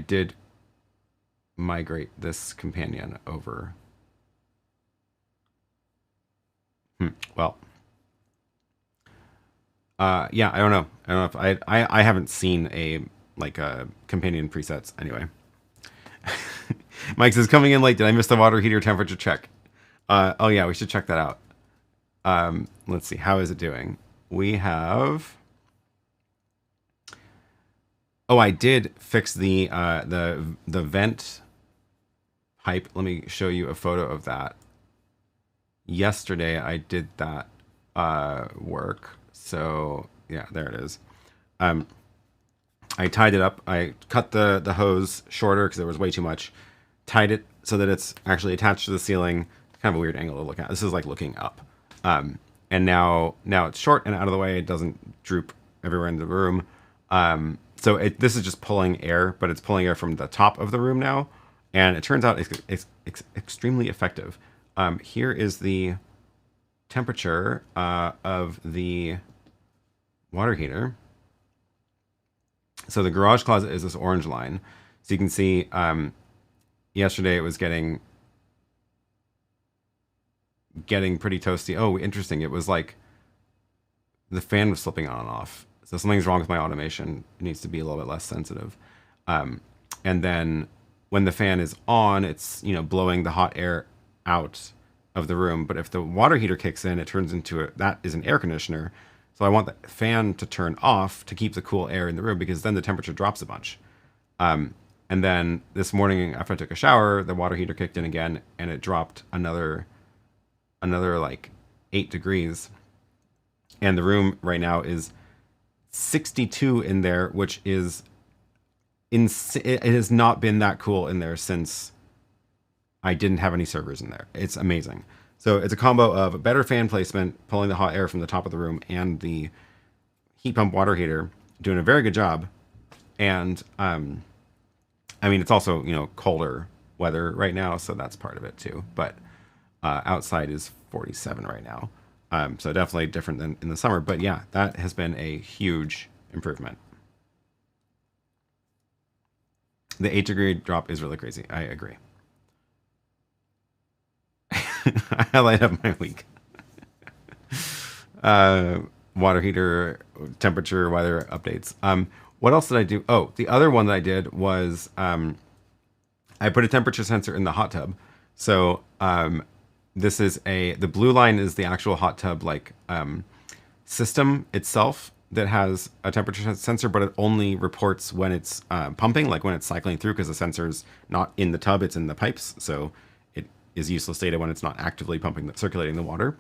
did migrate this Companion over. Well, yeah, I don't know. I don't know if I haven't seen a Companion presets anyway. Mike says, coming in late. Did I miss the water heater temperature check? Oh yeah, we should check that out. Let's see. How is it doing? We have. Oh, I did fix the vent pipe. Let me show you a photo of that. Yesterday I did that work. So yeah, there it is. I tied it up. I cut the hose shorter because there was way too much. Tied it so that it's actually attached to the ceiling. Kind of a weird angle to look at. This is like looking up. And now it's short and out of the way. It doesn't droop everywhere in the room. So this is just pulling air, but it's pulling air from the top of the room now. And it turns out it's extremely effective. Here is the temperature of the water heater. So the garage closet is this orange line. So you can see yesterday it was getting pretty toasty. Oh, interesting. It was like the fan was slipping on and off. So something's wrong with my automation. It needs to be a little bit less sensitive. And then when the fan is on, it's, blowing the hot air out of the room. But if the water heater kicks in, it turns into that is an air conditioner. So I want the fan to turn off to keep the cool air in the room, because then the temperature drops a bunch. And then this morning after I took a shower, the water heater kicked in again and it dropped another like 8 degrees. And the room right now is 62 in there, which is it has not been that cool in there since I didn't have any servers in there. It's amazing. So it's a combo of better fan placement, pulling the hot air from the top of the room, and the heat pump water heater doing a very good job. And I mean, it's also, colder weather right now, so that's part of it too. But outside is 47 right now. So definitely different than in the summer. But yeah, that has been a huge improvement. The 8-degree drop is really crazy. I agree. Highlight of my week. Water heater, temperature, weather updates. What else did I do? Oh, the other one that I did was I put a temperature sensor in the hot tub. So this is the blue line is the actual hot tub system itself that has a temperature sensor, but it only reports when it's pumping, like when it's cycling through, because the sensor's not in the tub, it's in the pipes. So it is useless data when it's not actively circulating the water.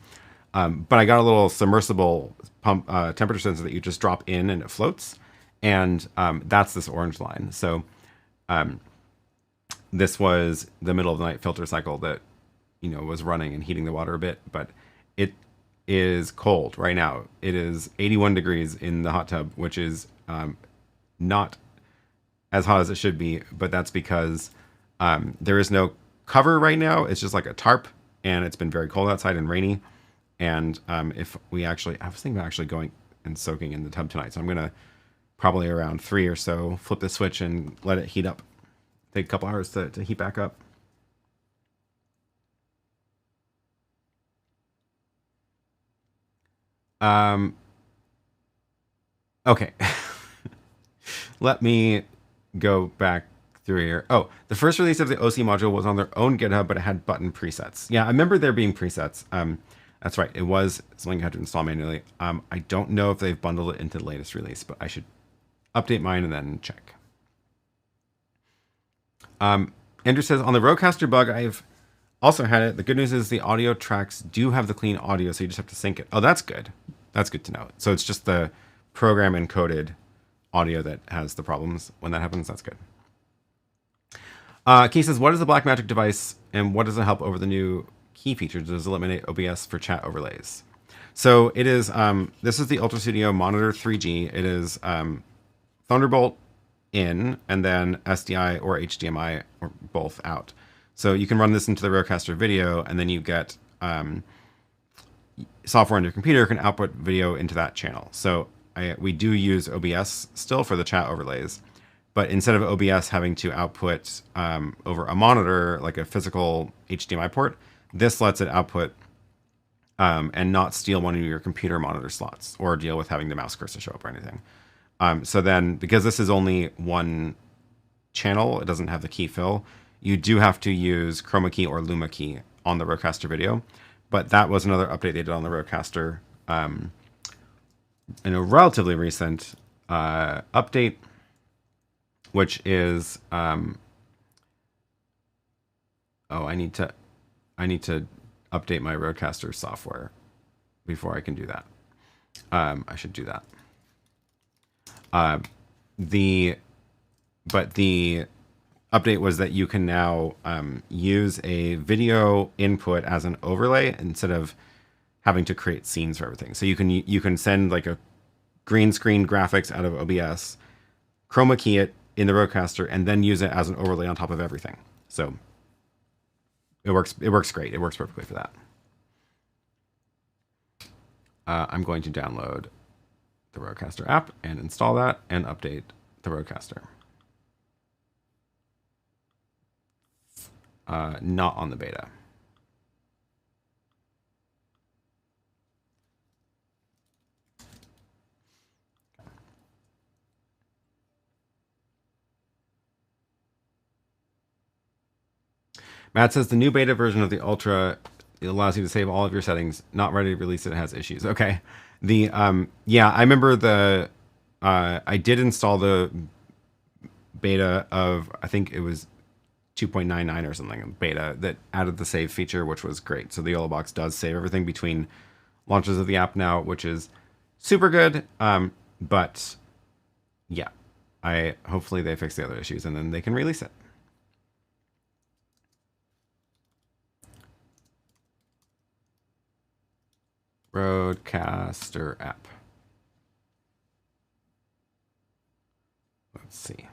But I got a little submersible pump temperature sensor that you just drop in and it floats. And that's this orange line. So this was the middle of the night filter cycle that, was running and heating the water a bit, but it is cold right now. It is 81 degrees in the hot tub, which is not as hot as it should be, but that's because there is no cover right now. It's just like a tarp, and it's been very cold outside and rainy. And I was thinking about actually going and soaking in the tub tonight. So I'm going to probably around 3 or so flip the switch and let it heat up. Take a couple hours to heat back up. Okay. Let me go back through here. Oh, the first release of the Osee module was on their own GitHub, but it had button presets. Yeah, I remember there being presets. That's right. It was something you had to install manually. I don't know if they've bundled it into the latest release, but update mine and then check. Andrew says, on the RØDECaster bug, I've also had it. The good news is the audio tracks do have the clean audio, so you just have to sync it. Oh, that's good. That's good to know. So it's just the program encoded audio that has the problems when that happens. That's good. Key says, what is the Blackmagic device and what does it help over the new key feature? Does it eliminate OBS for chat overlays? So it is, this is the Ultra Studio Monitor 3G. It is Thunderbolt in and then SDI or HDMI or both out. So you can run this into the RØDECaster video and then you get software on your computer can output video into that channel. So we do use OBS still for the chat overlays, but instead of OBS having to output over a monitor, like a physical HDMI port, this lets it output and not steal one of your computer monitor slots or deal with having the mouse cursor show up or anything. So then, because this is only one channel, it doesn't have the key fill, you do have to use chroma key or luma key on the RØDECaster video. But that was another update they did on the RØDECaster in a relatively recent update, which is oh, I need to update my RØDECaster software before I can do that. I should do that. The update was that you can now use a video input as an overlay instead of having to create scenes for everything. So you can send like a green screen graphics out of OBS, chroma key it in the RØDECaster, and then use it as an overlay on top of everything. So it works great. It works perfectly for that. I'm going to download the RØDECaster app and install that and update the RØDECaster. Not on the beta. Matt says the new beta version of the Ultra, it allows you to save all of your settings. Not ready to release it. It has issues. Okay. The yeah, I remember the I did install the beta of, I think it was 2.99 or something, beta that added the save feature, which was great. So the YoloBox does save everything between launches of the app now, which is super good. But yeah, hopefully they fix the other issues and then they can release it. RØDECaster app. Let's see.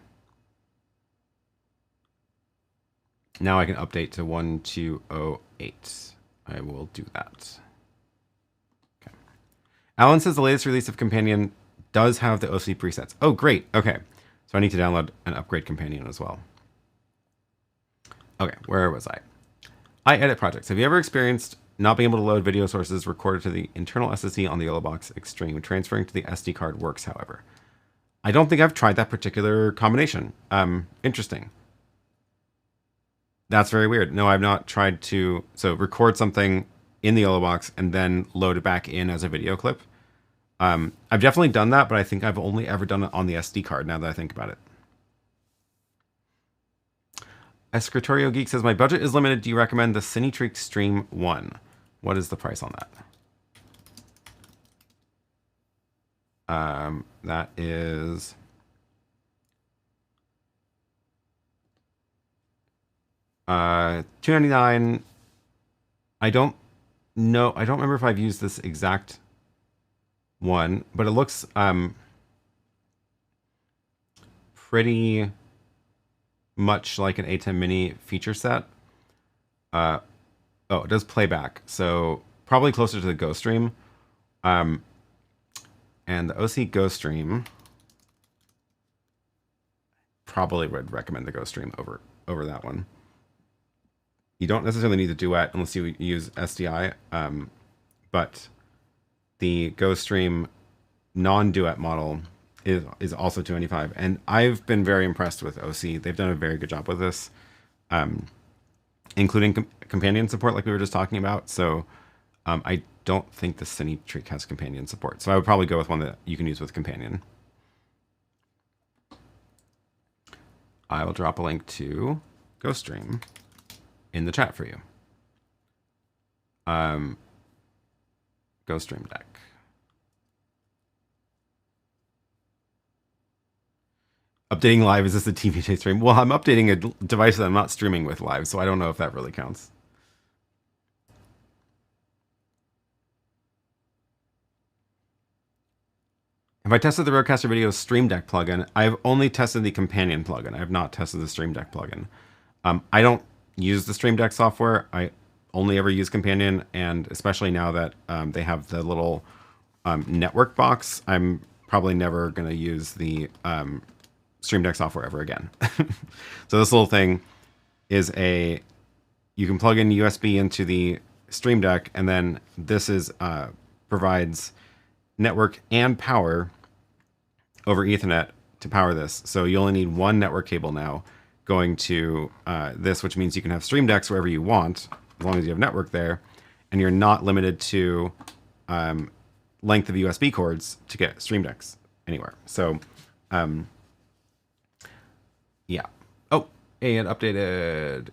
Now I can update to 1208. I will do that. Okay. Alan says the latest release of Companion does have the Osee presets. Oh, great. Okay. So I need to download and upgrade Companion as well. Okay, where was I? I edit projects. Have you ever experienced not being able to load video sources recorded to the internal SSD on the YoloBox Extreme? Transferring to the SD card works, however. I don't think I've tried that particular combination. Interesting. That's very weird. No, I've not tried to record something in the YoloBox and then load it back in as a video clip. I've definitely done that, but I think I've only ever done it on the SD card now that I think about it. Escritorio Geek says, my budget is limited. Do you recommend the Cinetrix Stream 1? What is the price on that? That is $299. I don't know. I don't remember if I've used this exact one, but it looks pretty much like an ATEM mini feature set. Oh, it does playback, so probably closer to the GoStream. And the Osee GoStream, probably would recommend the GoStream over that one. You don't necessarily need the duet unless you use SDI, but the GoStream non-duet model is also $295, and I've been very impressed with Osee. They've done a very good job with this, including companion support, like we were just talking about. So I don't think the Cinetrix has companion support, so I would probably go with one that you can use with companion. I will drop a link to GoStream in the chat for you. GoStream deck. Updating live, is this a TVJ stream? Well, I'm updating a device that I'm not streaming with live, so I don't know if that really counts. Have I tested the RØDECaster Video Stream Deck plugin? I've only tested the companion plugin. I have not tested the Stream Deck plugin. I don't use the Stream Deck software. I only ever use companion, and especially now that they have the little network box, I'm probably never going to use the Stream Deck software ever again. So this little thing is you can plug in USB into the Stream Deck, and then this is provides network and power over Ethernet to power this. So you only need one network cable now going to this, which means you can have Stream Decks wherever you want, as long as you have network there, and you're not limited to length of USB cords to get Stream Decks anywhere. So yeah. Oh, and updated.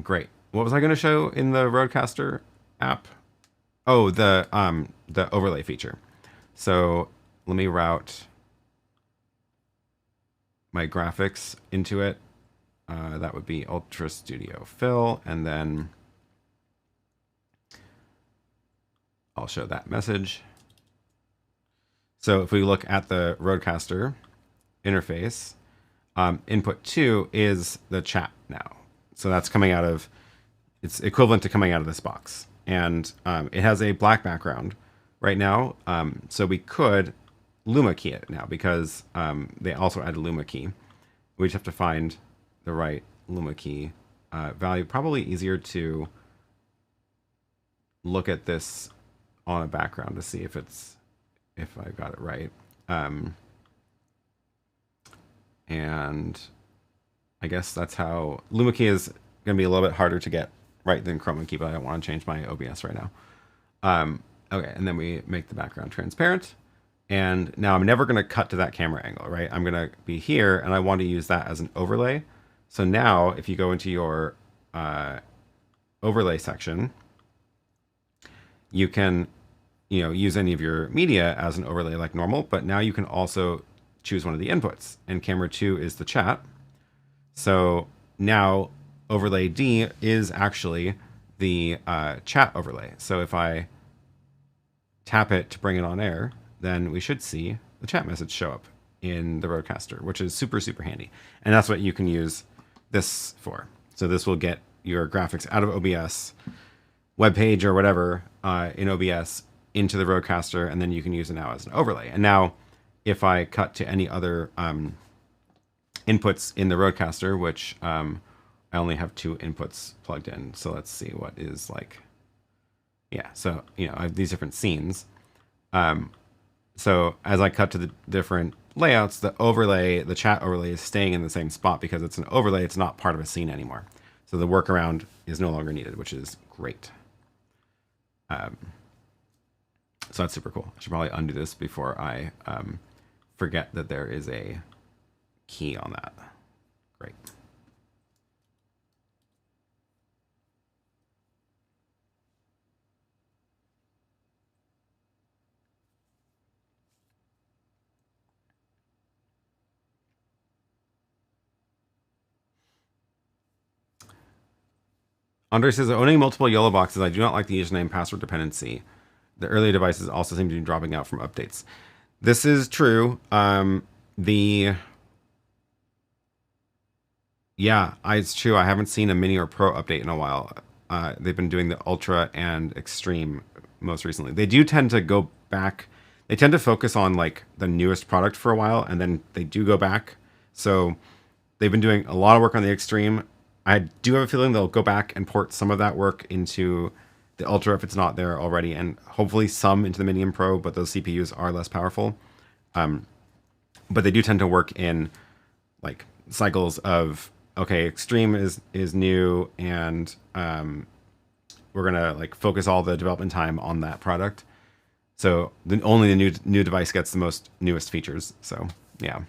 Great. What was I going to show in the RØDECaster app? Oh, the overlay feature. So let me route my graphics into it. That would be Ultra Studio Fill, and then I'll show that message. So if we look at the RØDECaster interface, input 2 is the chat now. So that's coming out of, it's equivalent to coming out of this box. And it has a black background right now. So we could Luma key it now, because they also added Luma key. We just have to find the right Luma key value. Probably easier to look at this on a background to see if I got it right. And I guess that's how Luma key is going to be a little bit harder to get right than Chroma key, but I don't want to change my OBS right now. Okay, and then we make the background transparent. And now I'm never going to cut to that camera angle, right? I'm going to be here, and I want to use that as an overlay. So now if you go into your overlay section, you can use any of your media as an overlay like normal, but now you can also choose one of the inputs, and camera 2 is the chat. So now overlay D is actually the chat overlay. So if I tap it to bring it on air, then we should see the chat message show up in the RØDECaster, which is super, super handy. And that's what you can use this for. So this will get your graphics out of OBS, web page or whatever in OBS into the RØDECaster, and then you can use it now as an overlay. And now if I cut to any other inputs in the RØDECaster, which I only have 2 inputs plugged in. So let's see what is like, yeah. So, I have these different scenes. So as I cut to the different layouts, the overlay, the chat overlay is staying in the same spot because it's an overlay. It's not part of a scene anymore. So the workaround is no longer needed, which is great. So that's super cool. I should probably undo this before I forget that there is a key on that. Great. Andre says, owning multiple YoloBoxes, I do not like the username password dependency. The earlier devices also seem to be dropping out from updates. This is true. Yeah, it's true. I haven't seen a Mini or Pro update in a while. They've been doing the Ultra and Extreme most recently. They do tend to go back. They tend to focus on like the newest product for a while, and then they do go back. So they've been doing a lot of work on the Extreme. I do have a feeling they'll go back and port some of that work into the Ultra if it's not there already, and hopefully some into the Mini and Pro, but those CPUs are less powerful. But they do tend to work in like cycles of, okay, Extreme is new, and we're gonna like focus all the development time on that product. So only the new device gets the newest features. So yeah.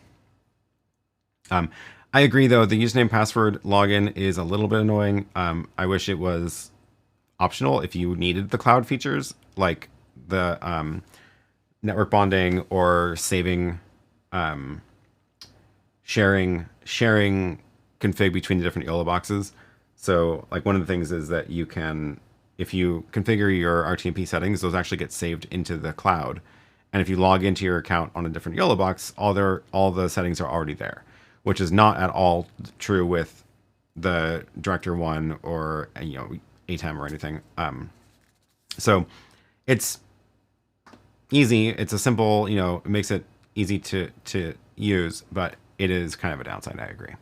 I agree, though. The username password login is a little bit annoying. I wish it was optional if you needed the cloud features, like the network bonding or saving, sharing config between the different YoloBoxes. So, like, one of the things is that you can, if you configure your RTMP settings, those actually get saved into the cloud. And if you log into your account on a different YoloBox, all the settings are already there, which is not at all true with the Director One or ATEM or anything. So it's easy. It's a simple, it makes it easy to use, but it is kind of a downside. I agree.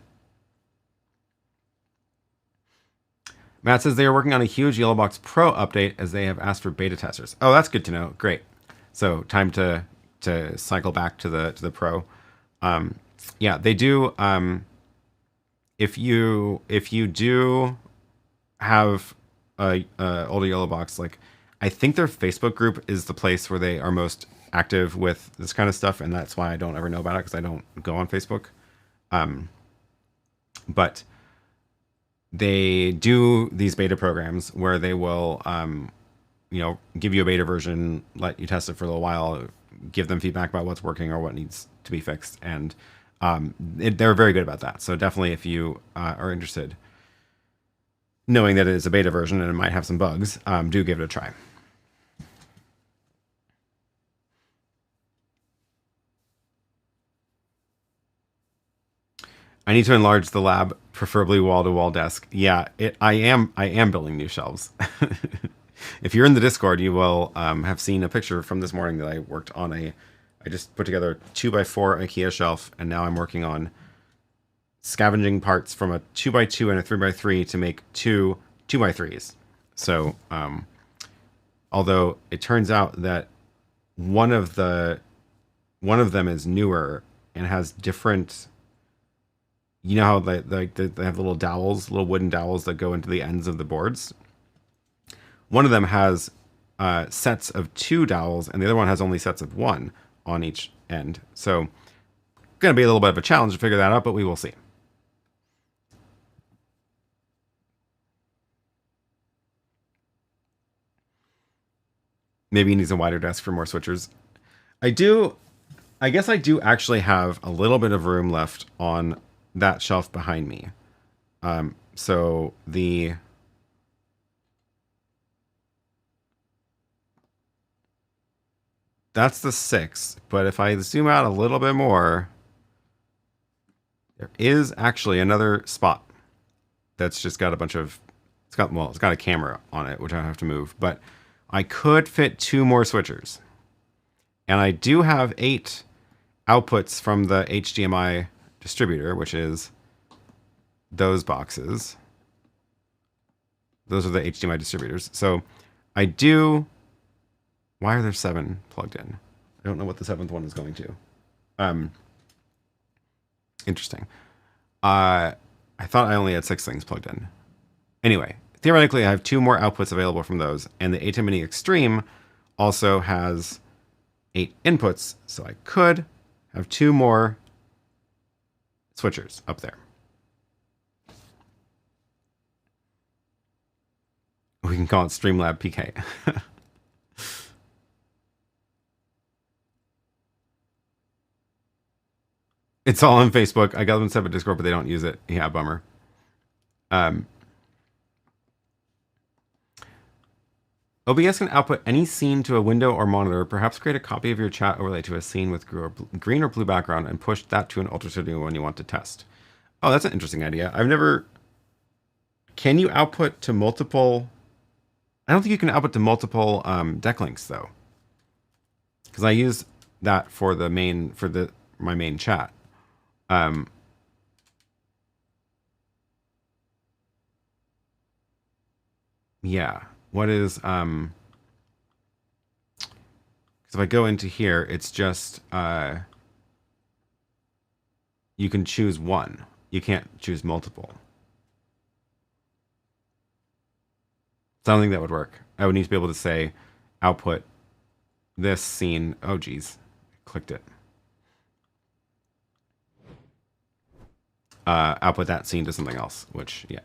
Matt says they are working on a huge YoloBox Pro update as they have asked for beta testers. Oh, that's good to know. Great. So time to cycle back to the Pro. Yeah, they do. If you do have a older YoloBox, like, I think their Facebook group is the place where they are most active with this kind of stuff, and that's why I don't ever know about it, because I don't go on Facebook. But they do these beta programs where they will, give you a beta version, let you test it for a little while, give them feedback about what's working or what needs to be fixed, and they're very good about that. So definitely, if you are interested, knowing that it is a beta version and it might have some bugs, do give it a try. I need to enlarge the lab, preferably wall-to-wall desk. Yeah, I am building new shelves. If you're in the Discord, you will have seen a picture from this morning that I worked on I just put together a 2x4 IKEA shelf, and now I'm working on scavenging parts from a 2x2 and a 3x3 to make two 2x3s. So, although it turns out that one of them is newer and has different, how they have little dowels, little wooden dowels that go into the ends of the boards. One of them has sets of 2 dowels, and the other one has only sets of 1 on each end. So, going to be a little bit of a challenge to figure that out, but we will see. Maybe he needs a wider desk for more switchers. I guess I do actually have a little bit of room left on that shelf behind me. So that's the 6, but if I zoom out a little bit more, there is actually another spot that's just got a bunch of, it's got a camera on it, which I have to move, but I could fit 2 more switchers. And I do have 8 outputs from the HDMI distributor, which is those boxes. Those are the HDMI distributors. So I do. Why are there 7 plugged in? I don't know what the 7th one is going to. Interesting. I thought I only had 6 things plugged in. Anyway, theoretically, I have 2 more outputs available from those, and the ATEM Mini Extreme also has 8 inputs, so I could have 2 more switchers up there. We can call it Streamlab PK. It's all on Facebook. I got them set up a Discord, but they don't use it. Yeah, bummer. OBS can output any scene to a window or monitor. Perhaps create a copy of your chat overlay to a scene with green or blue background and push that to an Ultra Studio when you want to test. Oh, that's an interesting idea. I've never... Can you output to multiple... I don't think you can output to multiple deck links, though. Because I use that for the main... my main chat. Yeah. What is, because if I go into here, it's just, you can choose one. You can't choose multiple. So I don't think that would work. I would need to be able to say, output this scene. Oh, geez. Clicked it. output that scene to something else, which, yeah.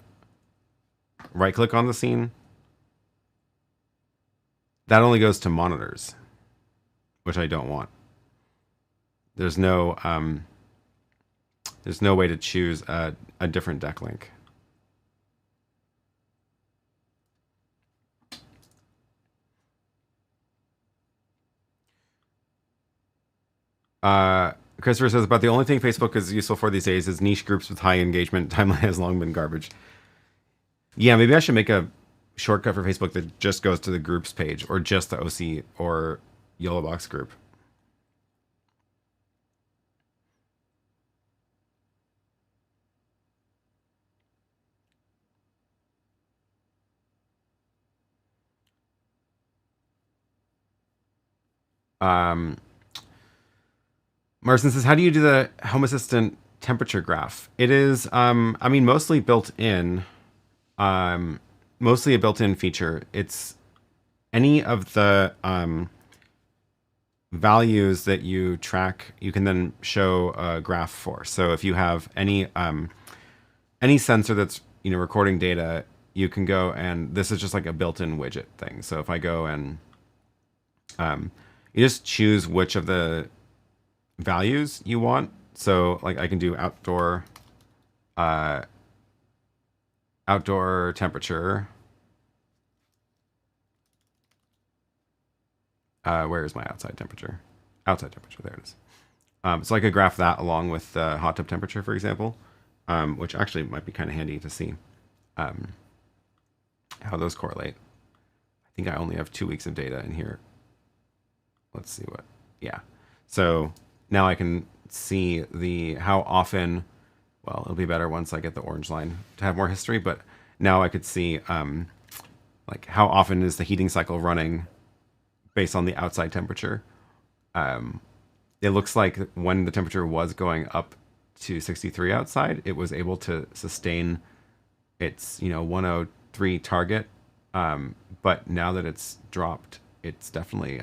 Right click on the scene. That only goes to monitors, which I don't want. There's no way to choose a different deck link. Christopher says, about the only thing Facebook is useful for these days is niche groups with high engagement. Timeline has long been garbage. Yeah, maybe I should make a shortcut for Facebook that just goes to the groups page, or just the Osee or YoloBox group. Marcin says, how do you do the Home Assistant temperature graph? It is, I mean, mostly built in, mostly a built-in feature. It's any of the values that you track, you can then show a graph for. So if you have any sensor that's, you know, recording data, you can go, and this is just like a built-in widget thing. So if I go and you just choose which of the values you want. So like I can do outdoor temperature. Where is my outside temperature? Outside temperature, there it is. So I could graph that along with the hot tub temperature, for example, which actually might be kind of handy to see how those correlate. I think I only have 2 weeks of data in here. Let's see what, yeah. So now I can see how often, well, it'll be better once I get the orange line to have more history, but now I could see like how often is the heating cycle running based on the outside temperature. It looks like when the temperature was going up to 63 outside, it was able to sustain its, 103 target. But now that it's dropped, it's definitely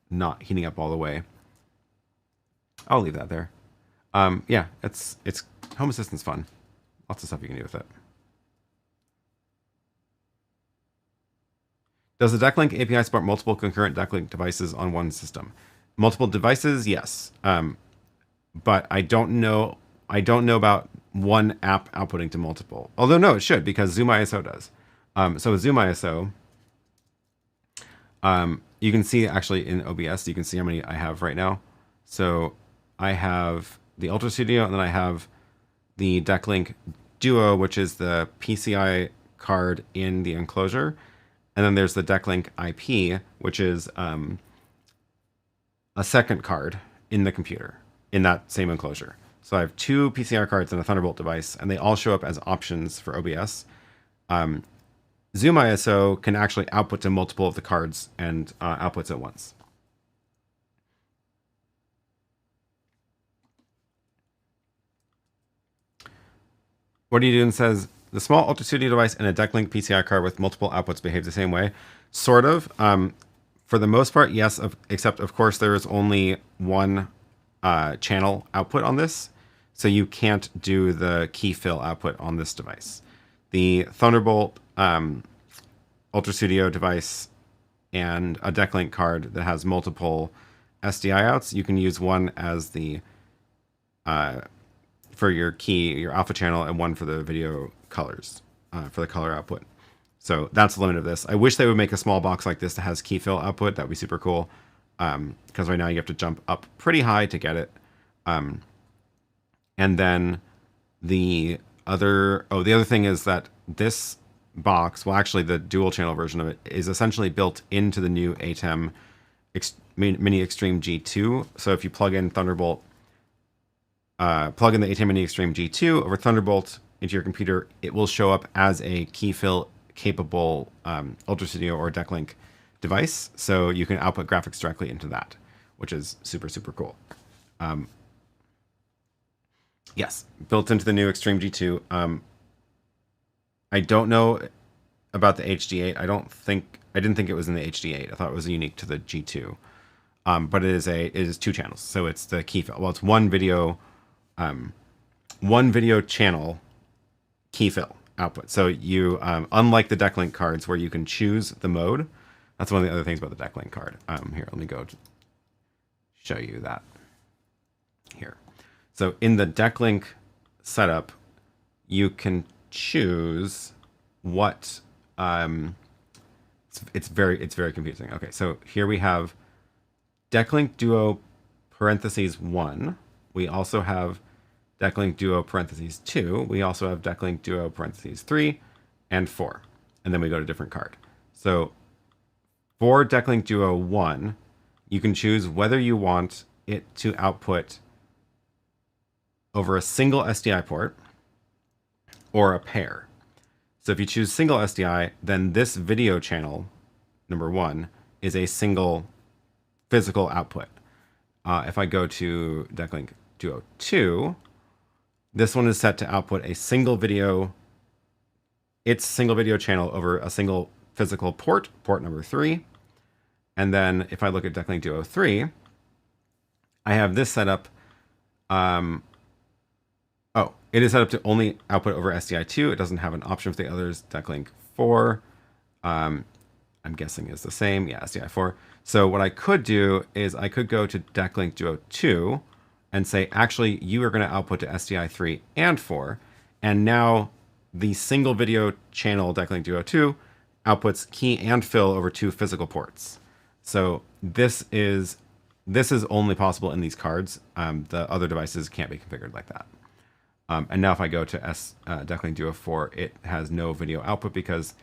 not heating up all the way. I'll leave that there. Yeah, it's Home Assistant's fun. Lots of stuff you can do with it. Does the DeckLink API support multiple concurrent DeckLink devices on one system? Multiple devices, yes. But I don't know about one app outputting to multiple. Although no, it should, because Zoom ISO does. So with Zoom ISO, you can see actually in OBS, you can see how many I have right now. So I have the Ultra Studio, and then I have the DeckLink Duo, which is the PCI card in the enclosure. And then there's the DeckLink IP, which is a second card in the computer in that same enclosure. So I have 2 PCI cards and a Thunderbolt device, and they all show up as options for OBS. Zoom ISO can actually output to multiple of the cards and outputs at once. What are you doing? Says the small Ultra Studio device and a DeckLink PCI card with multiple outputs behave the same way. Sort of. For the most part, yes. Except of course there is only one channel output on this, so you can't do the key fill output on this device. The Thunderbolt Ultra Studio device and a DeckLink card that has multiple SDI outs, you can use one as the for your alpha channel, and one for the video colors, for the color output. So that's the limit of this. I wish they would make a small box like this that has key fill output. That'd be super cool. Because right now you have to jump up pretty high to get it. And then the other thing is that this box, well, actually the dual channel version of it, is essentially built into the new ATEM Mini Extreme G2. So if you plug in Thunderbolt, plug in the ATEM Mini Extreme G2 over Thunderbolt into your computer, it will show up as a key fill capable Ultra Studio or DeckLink device. So you can output graphics directly into that, which is super, super cool. Yes, built into the new Extreme G2. I don't know about the HD8. I didn't think it was in the HD8. I thought it was unique to the G2. But it is 2 channels. So it's the key fill. Well, it's one video one video channel key fill output. So you, unlike the Decklink cards where you can choose the mode, that's one of the other things about the Decklink card. Here, let me go show you that here. So in the Decklink setup, you can choose what, it's very confusing. Okay, so here we have Decklink Duo parentheses 1. We also have Decklink Duo parentheses 2. We also have Decklink Duo parentheses 3 and 4. And then we go to different card. So for Decklink Duo 1, you can choose whether you want it to output over a single SDI port or a pair. So if you choose single SDI, then this video channel, number 1, is a single physical output. If I go to Decklink Duo 2, this one is set to output a single video, its single video channel over a single physical port, port number 3. And then if I look at Decklink Duo 3, I have this set up. It is set up to only output over SDI2. It doesn't have an option for the others. Decklink 4, I'm guessing is the same. Yeah, SDI4. So what I could do is I could go to Decklink Duo 2 and say, actually, you are going to output to SDI3 and 4. And now the single video channel Decklink Duo 2 outputs key and fill over 2 physical ports. So this is only possible in these cards. The other devices can't be configured like that. And now if I go to Decklink Duo 4, it has no video output because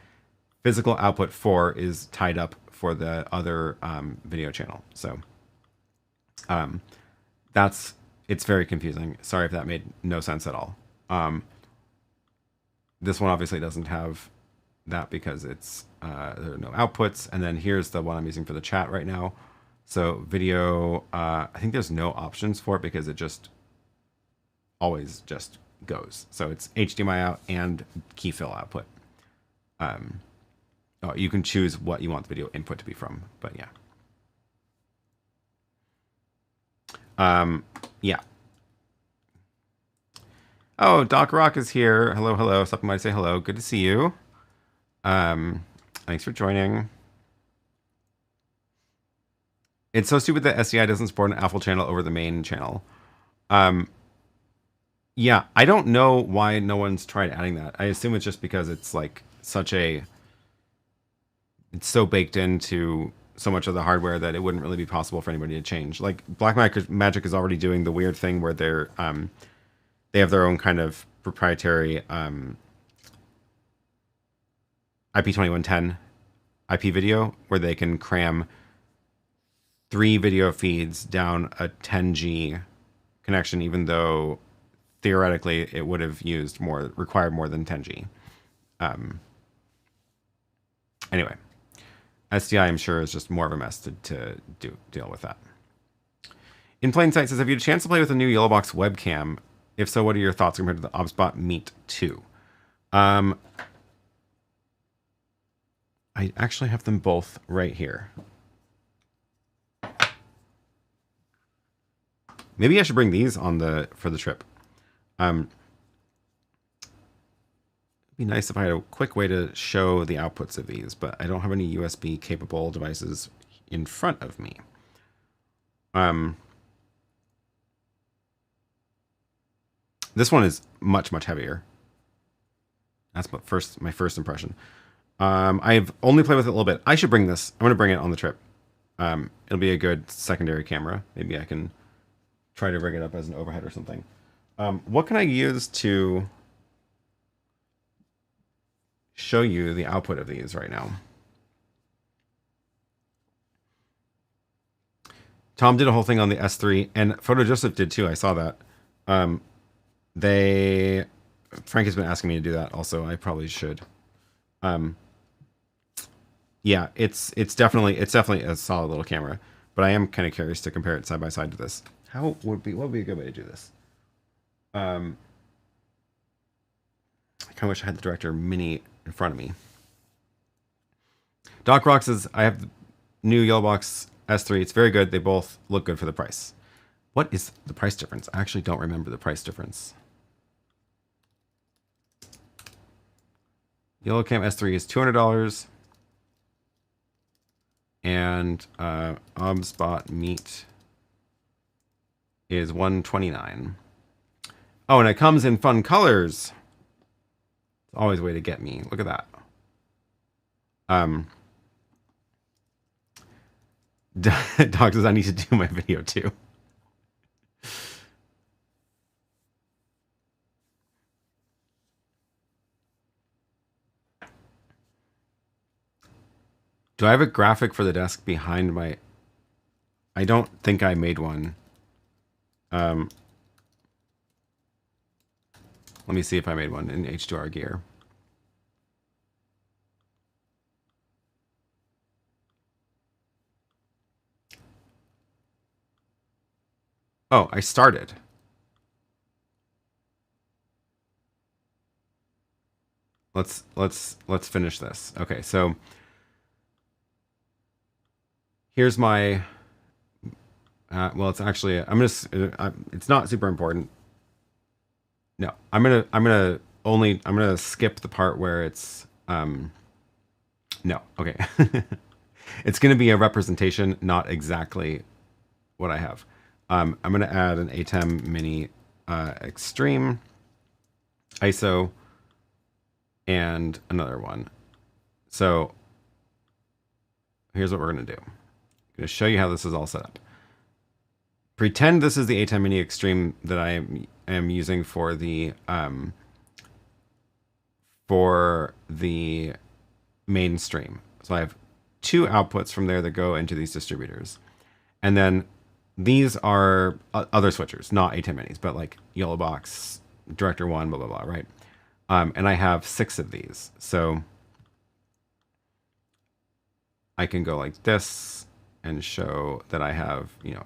physical output 4 is tied up for the other video channel. So it's very confusing. Sorry if that made no sense at all. This one obviously doesn't have that because it's there are no outputs. And then here's the one I'm using for the chat right now. So video, I think there's no options for it because it just always just goes. So it's HDMI out and key fill output. You can choose what you want the video input to be from, but yeah. Yeah. Oh, Doc Rock is here. Hello, hello. Something might say hello. Good to see you. Thanks for joining. It's so stupid that SDI doesn't support an alpha channel over the main channel. Yeah, I don't know why no one's tried adding that. I assume it's just because it's like it's so baked into so much of the hardware that it wouldn't really be possible for anybody to change. Like Blackmagic is already doing the weird thing where they have their own kind of proprietary IP2110 IP video where they can cram 3 video feeds down a 10G connection, even though theoretically it would have required more than 10G. Anyway, SDI I'm sure is just more of a mess to deal with that. In Plain Sight says, have you had a chance to play with the new YoloBox webcam? If so, what are your thoughts compared to the OBSBot Meet 2? I actually have them both right here. Maybe I should bring these for the trip. It'd be nice if I had a quick way to show the outputs of these, but I don't have any USB capable devices in front of me. This one is much, much heavier. That's my first impression. I've only played with it a little bit. I should bring this. I'm going to bring it on the trip. It'll be a good secondary camera. Maybe I can try to rig it up as an overhead or something. What can I use to show you the output of these right now? Tom did a whole thing on the S3, and Photo Joseph did too. I saw that. Frank has been asking me to do that also. I probably should. Yeah, it's definitely a solid little camera, but I am kind of curious to compare it side by side to this. What would be a good way to do this? I kind of wish I had the Director Mini in front of me. Doc Rock says, I have the new YoloBox S3. It's very good. They both look good for the price. What is the price difference? I actually don't remember the price difference. YoloCam S3 is $200. And OBSBot Meet is $129. Oh, and it comes in fun colors. It's always a way to get me. Look at that. Dog says I need to do my video too. Do I have a graphic for the desk behind my... I don't think I made one. Let me see if I made one in H2R gear. Oh, I started. Let's finish this. Okay, so here's my well, it's actually it's not super important. No, I'm gonna skip the part where it's no, okay. It's gonna be a representation, not exactly what I have. I'm gonna add an ATEM mini extreme ISO and another one. So here's what we're gonna do. I'm gonna show you how this is all set up. Pretend this is the ATEM mini extreme that I am using for the main stream. So I have two outputs from there that go into these distributors. And then these are other switchers, not ATEM minis, but like YoloBox, Director 1, blah, blah, blah, right? And I have 6 of these. So I can go like this and show that I have, you know,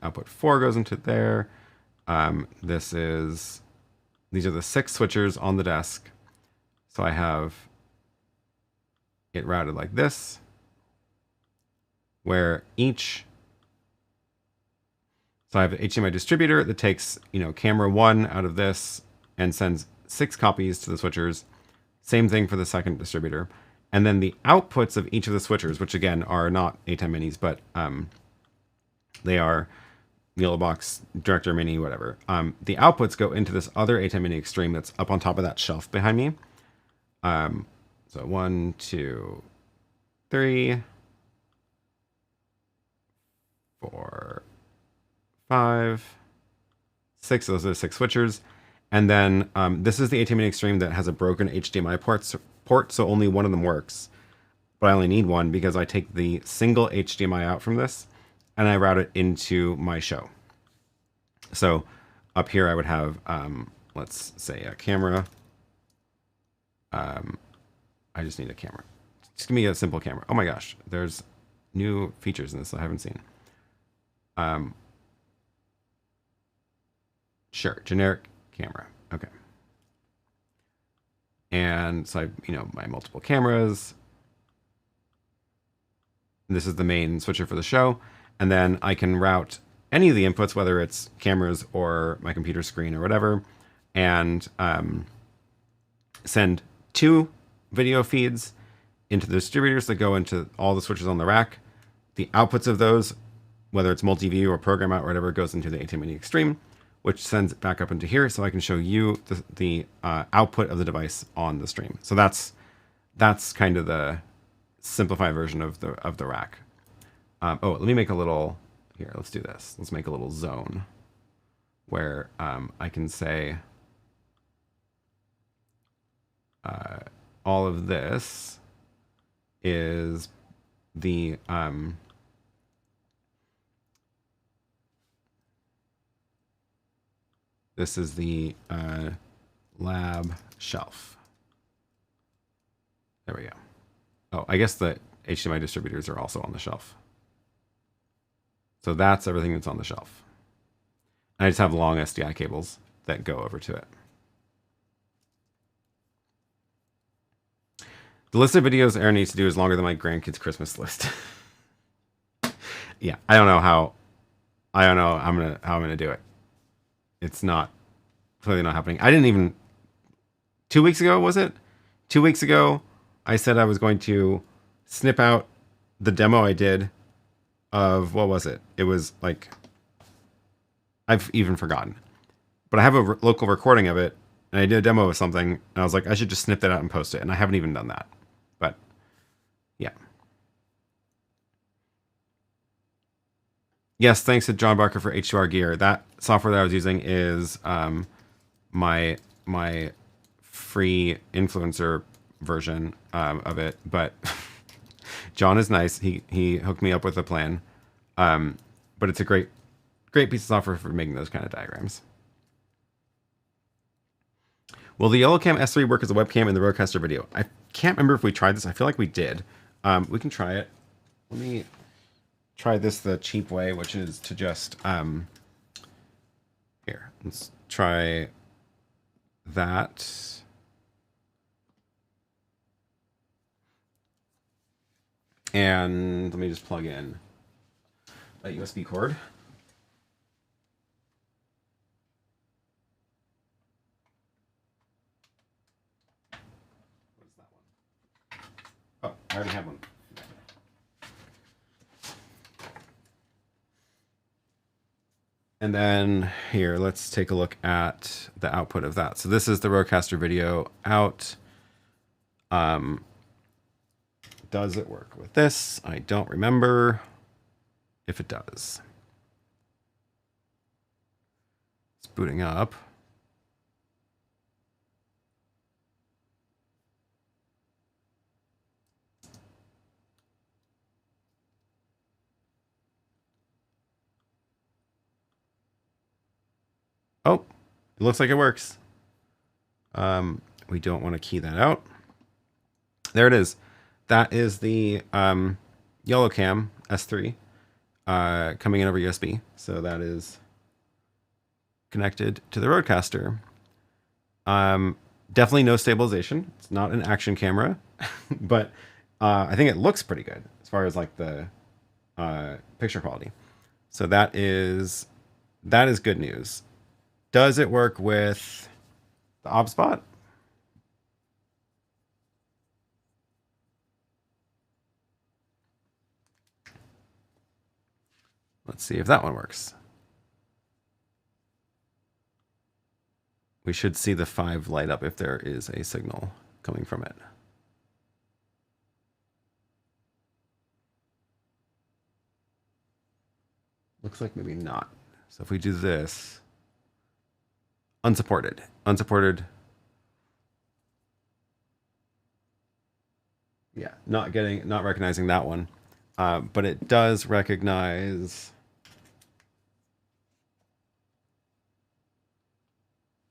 output 4 goes into there. These are the 6 switchers on the desk. So I have it routed like this, where so I have an HDMI distributor that takes, you know, camera 1 out of this and sends 6 copies to the switchers. Same thing for the second distributor. And then the outputs of each of the switchers, which again are not ATEM minis, but they are YoloBox, Director Mini, whatever. The outputs go into this other ATEM mini extreme that's up on top of that shelf behind me. So 1, 2, 3, 4, 5, 6. Those are the 6 switchers. And then this is the ATEM mini extreme that has a broken HDMI port, so only one of them works. But I only need one because I take the single HDMI out from this and I route it into my show. So up here I would have, let's say a camera. I just need a camera. Just give me a simple camera. Oh my gosh, there's new features in this I haven't seen. Sure, generic camera. Okay. And so I, you know, my multiple cameras. This is the main switcher for the show. And then I can route any of the inputs, whether it's cameras or my computer screen or whatever, and send 2 video feeds into the distributors that go into all the switches on the rack. The outputs of those, whether it's multi-view or program out or whatever, goes into the ATEM Mini Extreme, which sends it back up into here so I can show you the output of the device on the stream. So that's kind of the simplified version of the rack. Oh, let me make a little, here, let's do this. Let's make a little zone where I can say all of this is the this is the lab shelf. There we go. Oh, I guess the HDMI distributors are also on the shelf. So that's everything that's on the shelf. And I just have long SDI cables that go over to it. The list of videos Aaron needs to do is longer than my grandkids' Christmas list. Yeah, I don't know how I'm gonna do it. It's not clearly not happening. I didn't even 2 weeks ago, was it? 2 weeks ago, I said I was going to snip out the demo I did of, what was it? It was like, I've even forgotten. But I have a local recording of it, and I did a demo of something, and I was like, I should just snip that out and post it, and I haven't even done that. But, yeah. Yes, thanks to John Barker for H2R Gear. That software that I was using is my free influencer version of it, but John is nice. He hooked me up with a plan, but it's a great piece of software for making those kind of diagrams. Will the YoloCam S3 work as a webcam in the RØDECaster video? I can't remember if we tried this. I feel like we did. We can try it. Let me try this the cheap way, which is to just here. Let's try that. And let me just plug in a USB cord. What is that one? Oh, I already have one. And then here, let's take a look at the output of that. So this is the RØDECaster video out. Does it work with this? I don't remember if it does. It's booting up. Oh, it looks like it works. We don't want to key that out. There it is. That is the YoloCam S3 coming in over USB. So that is connected to the RØDECaster. Definitely no stabilization. It's not an action camera, but I think it looks pretty good as far as like the picture quality. So that is good news. Does it work with the OBSBot? Let's see if that one works. We should see the 5 light up if there is a signal coming from it. Looks like maybe not. So if we do this, unsupported. Yeah, not recognizing that one. But it does recognize.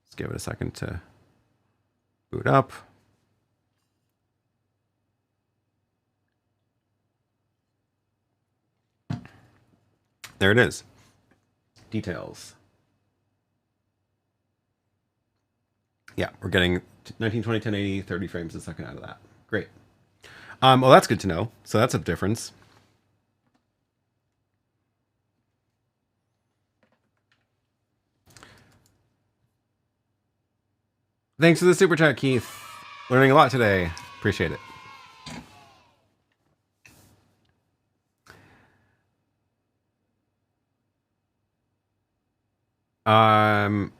Let's give it a second to boot up. There it is. Details. Yeah, we're getting 1920, 1080, 30 frames a second out of that. Great. Well, that's good to know. So that's a difference. Thanks for the super chat, Keith. Learning a lot today. Appreciate it. Am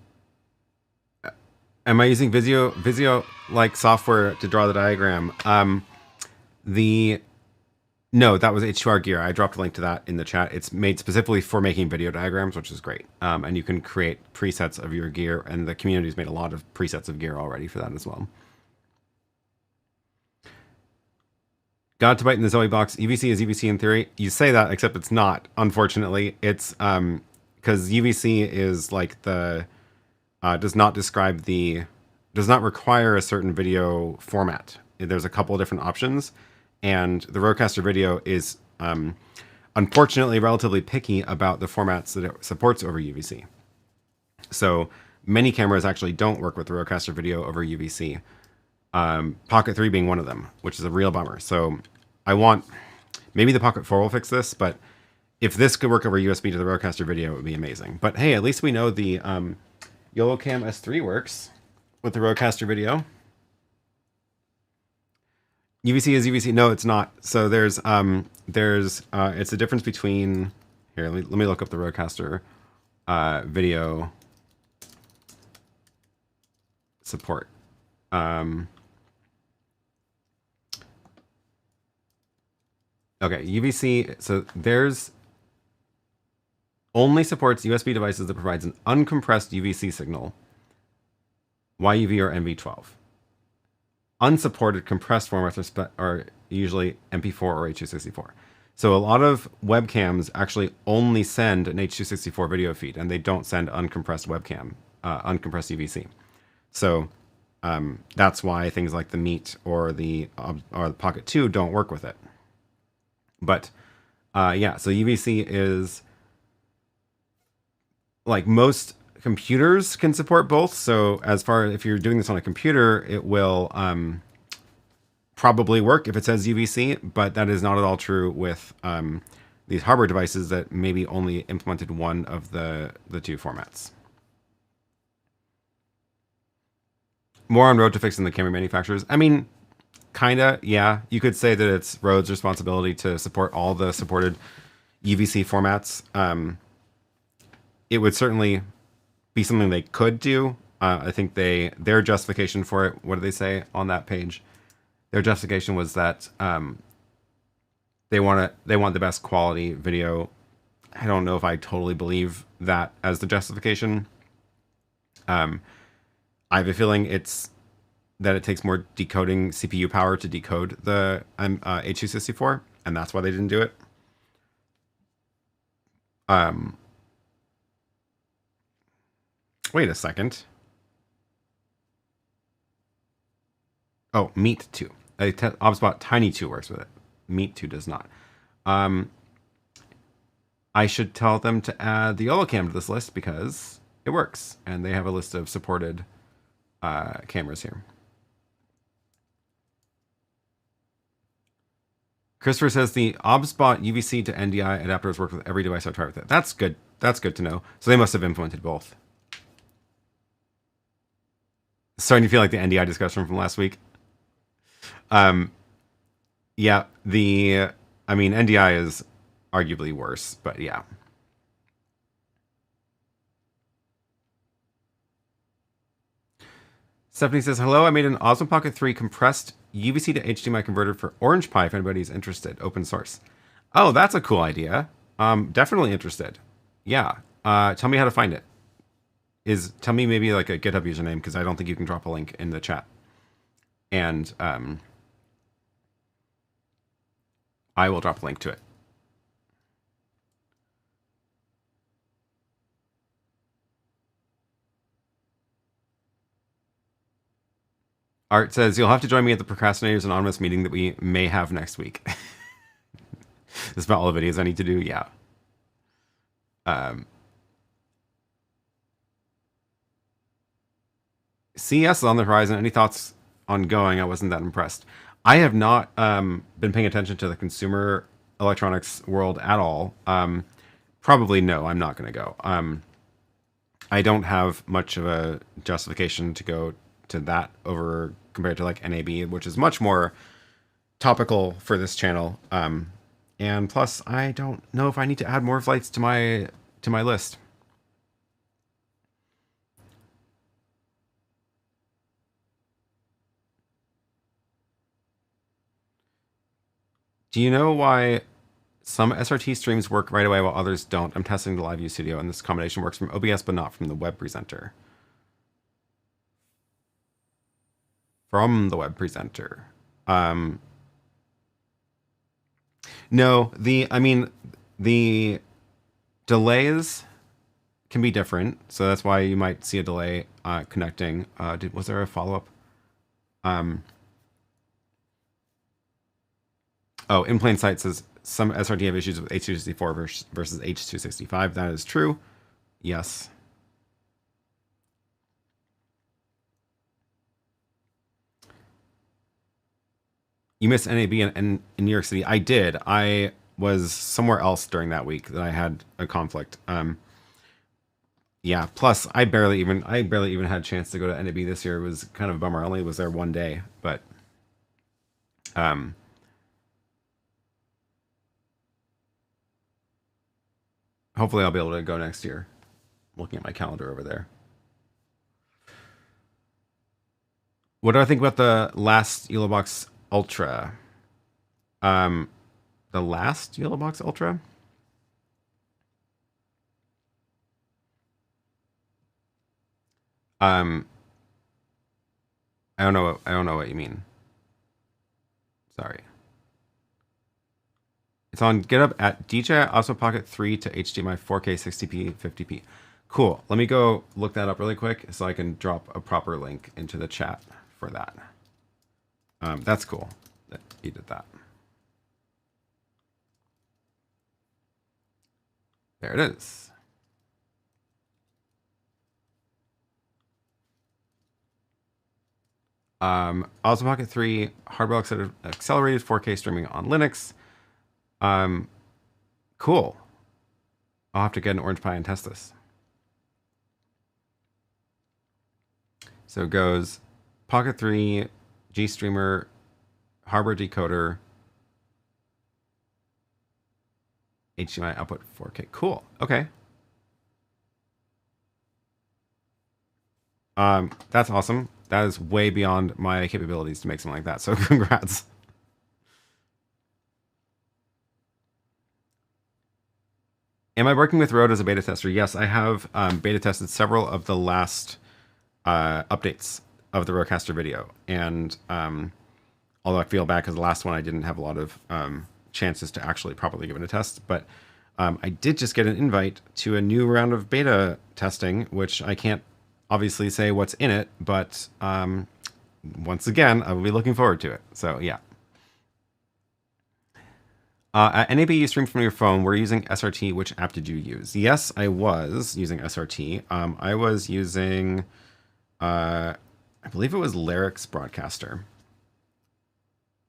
I using Visio like software to draw the diagram? No, that was H2R Gear. I dropped a link to that in the chat. It's made specifically for making video diagrams, which is great. And you can create presets of your gear, and the community's made a lot of presets of gear already for that as well. Got to bite in the Zoe box. UVC is UVC in theory. You say that, except it's not, unfortunately. It's because UVC is like the does not require a certain video format. There's a couple of different options, and the RØDECaster video is unfortunately relatively picky about the formats that it supports over UVC. So many cameras actually don't work with the RØDECaster video over UVC. Pocket 3 being one of them, which is a real bummer. So maybe the Pocket 4 will fix this, but if this could work over USB to the RØDECaster video, it would be amazing. But hey, at least we know the YoloCam S3 works with the RØDECaster video. UVC is UVC. No, it's not. So it's a difference between here. Let me look up the RØDECaster video support. Okay, UVC. So there's only supports USB devices that provides an uncompressed UVC signal, YUV or NV12. Unsupported compressed formats are usually MP4 or H.264. So a lot of webcams actually only send an H.264 video feed, and they don't send uncompressed webcam, uncompressed UVC. So that's why things like the Meet or the Pocket 2 don't work with it. But yeah, so UVC is like most computers can support both. So as far as if you're doing this on a computer, it will probably work if it says UVC, but that is not at all true with these hardware devices that maybe only implemented one of the two formats. More on Rode to fix than the camera manufacturers. I mean, kinda, yeah. You could say that it's Rode's responsibility to support all the supported UVC formats. It would certainly be something they could do. I think their justification for it, what do they say on that page? Their justification was that they want the best quality video. I don't know if I totally believe that as the justification. I have a feeling it takes more decoding CPU power to decode the H.264, and that's why they didn't do it. Wait a second. Oh, Meet 2. OBSBot Tiny 2 works with it. Meet 2 does not. I should tell them to add the YoloCam to this list because it works, and they have a list of supported cameras here. Christopher says the OBSBot UVC to NDI adapters work with every device I've tried with it. That's good. That's good to know. So they must have implemented both. Starting to feel like the NDI discussion from last week. Yeah, I mean, NDI is arguably worse, but yeah. Stephanie says, hello, I made an Osmo Pocket 3 compressed UVC to HDMI converter for Orange Pi if anybody's interested. Open source. Oh, that's a cool idea. Definitely interested. Yeah. Tell me how to find it. Tell me maybe like a GitHub username, because I don't think you can drop a link in the chat. And I will drop a link to it. Art says, you'll have to join me at the Procrastinators Anonymous meeting that we may have next week. This is about all the videos I need to do? Yeah. CES is on the horizon. Any thoughts on going? I wasn't that impressed. I have not been paying attention to the consumer electronics world at all. Probably no, I'm not going to go. I don't have much of a justification to go to that over compared to like NAB, which is much more topical for this channel. And plus, I don't know if I need to add more flights to my list. Do you know why some SRT streams work right away while others don't? I'm testing the Live View Studio, and this combination works from OBS, but not from the web presenter. From the web presenter. No, the delays can be different, so that's why you might see a delay connecting. Was there a follow-up? Oh, in plain sight says some SRT have issues with H.264 versus H.265. That is true. Yes. You missed NAB in New York City. I did. I was somewhere else during that week that I had a conflict. Yeah. Plus, I barely even had a chance to go to NAB this year. It was kind of a bummer. I only was there one day, but Um, hopefully I'll be able to go next year. Looking at my calendar over there. What do I think about the last YoloBox Ultra? The last YoloBox Ultra? I don't know. I don't know what you mean. Sorry. It's on GitHub at DJI Osmo Pocket 3 to HDMI 4K 60p 50p. Cool. Let me go look that up really quick so I can drop a proper link into the chat for that. That's cool that you did that. There it is. Osmo Pocket 3 hardware accelerated 4K streaming on Linux. Cool. I'll have to get an Orange Pi and test this. So it goes Pocket 3, GStreamer, hardware decoder, HDMI output 4K. Cool. Okay. That's awesome. That is way beyond my capabilities to make something like that. So congrats. Am I working with Rode as a beta tester? Yes, I have beta tested several of the last updates of the RØDECaster video. And although I feel bad because the last one I didn't have a lot of chances to actually properly give it a test. But I did just get an invite to a new round of beta testing, which I can't obviously say what's in it. But once again, I will be looking forward to it. So yeah. At NAB, you stream from your phone. We're using SRT. Which app did you use? Yes, I was using SRT. I was using, I believe it was LIVESTream.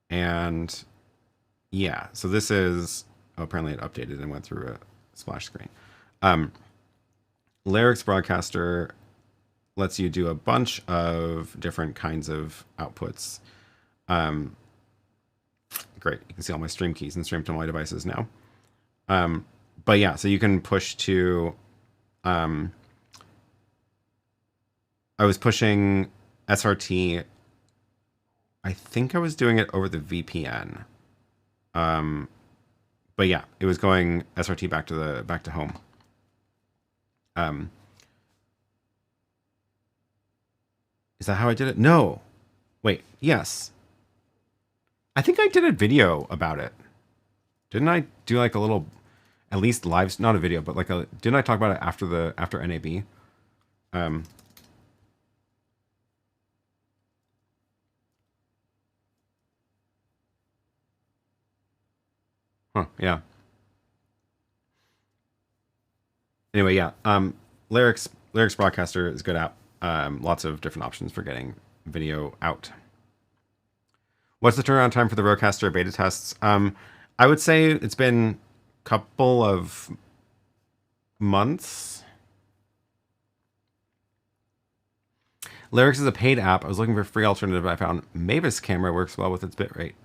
And yeah, so this is, oh, apparently it updated and went through a splash screen. LIVESTream lets you do a bunch of different kinds of outputs. Great. You can see all my stream keys and stream to my devices now. But yeah, so you can push to, I was pushing SRT. I think I was doing it over the VPN. But yeah, it was going SRT back to home. Is that how I did it? No. Wait, yes. I think I did a video about it. Didn't I do like a little, at least live, not a video, but like didn't I talk about it after NAB? Yeah. Anyway, yeah. LIVESTream is a good app. Lots of different options for getting video out. What's the turnaround time for the RØDECaster beta tests? I would say it's been a couple of months. Lyrics is a paid app. I was looking for a free alternative. I found Mavis Camera works well with its bitrate,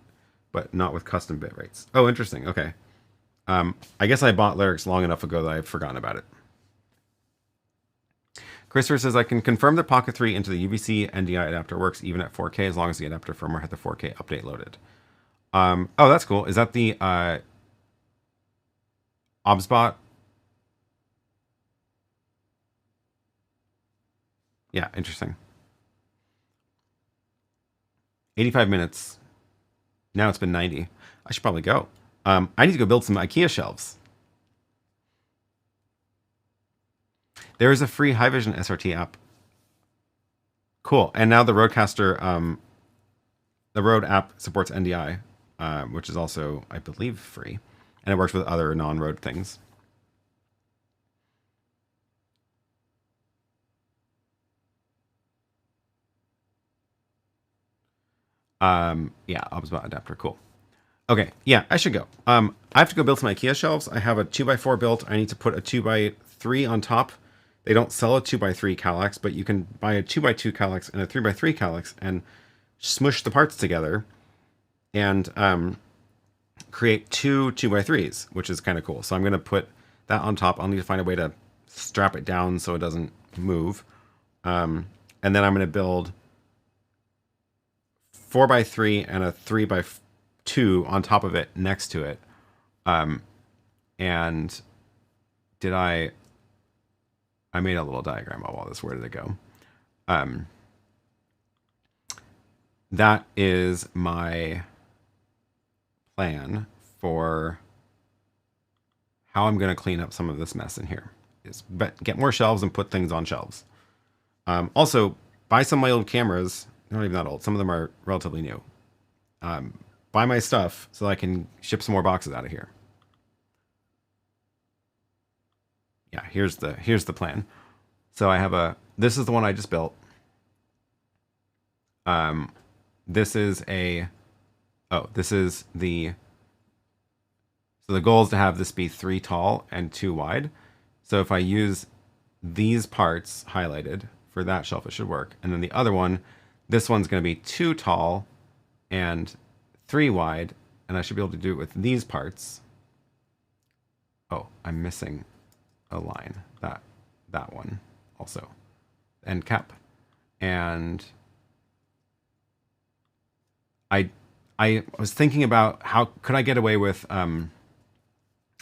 but not with custom bit rates. Oh, interesting. Okay. I guess I bought Lyrics long enough ago that I've forgotten about it. Christopher says, I can confirm the Pocket 3 into the UVC NDI adapter works even at 4K as long as the adapter firmware had the 4K update loaded. Oh, that's cool. Is that the OBSBot? Yeah, interesting. 85 minutes. Now it's been 90. I should probably go. I need to go build some IKEA shelves. There is a free Haivision SRT app. Cool. And now the RØDECaster, the Rode app supports NDI, which is also, I believe, free. And it works with other non-Rode things. Yeah, OBSBot adapter. Cool. Okay, yeah, I should go. I have to go build some IKEA shelves. I have a 2x4 built. I need to put a 2x3 on top. They don't sell a 2x3 Kallax, but you can buy a 2x2 Kallax and a 3x3 Kallax and smush the parts together. and create two 2x3s, which is kind of cool. So I'm going to put that on top. I'll need to find a way to strap it down so it doesn't move. And then I'm going to build 4x3 and a 3x2 on top of it next to it. And I made a little diagram of all this. Where did it go? That is my plan for how I'm going to clean up some of this mess in here. But get more shelves and put things on shelves. Also, buy some of my old cameras. They're not even that old. Some of them are relatively new. Buy my stuff so I can ship some more boxes out of here. Yeah, here's the plan. So I have this is the one I just built. This is so the goal is to have this be 3 tall and 2 wide. So if I use these parts highlighted for that shelf, it should work. And then the other one, this one's going to be 2 tall and 3 wide, and I should be able to do it with these parts. Oh, I'm missing a line. That one also. End cap. And I was thinking about how could I get away with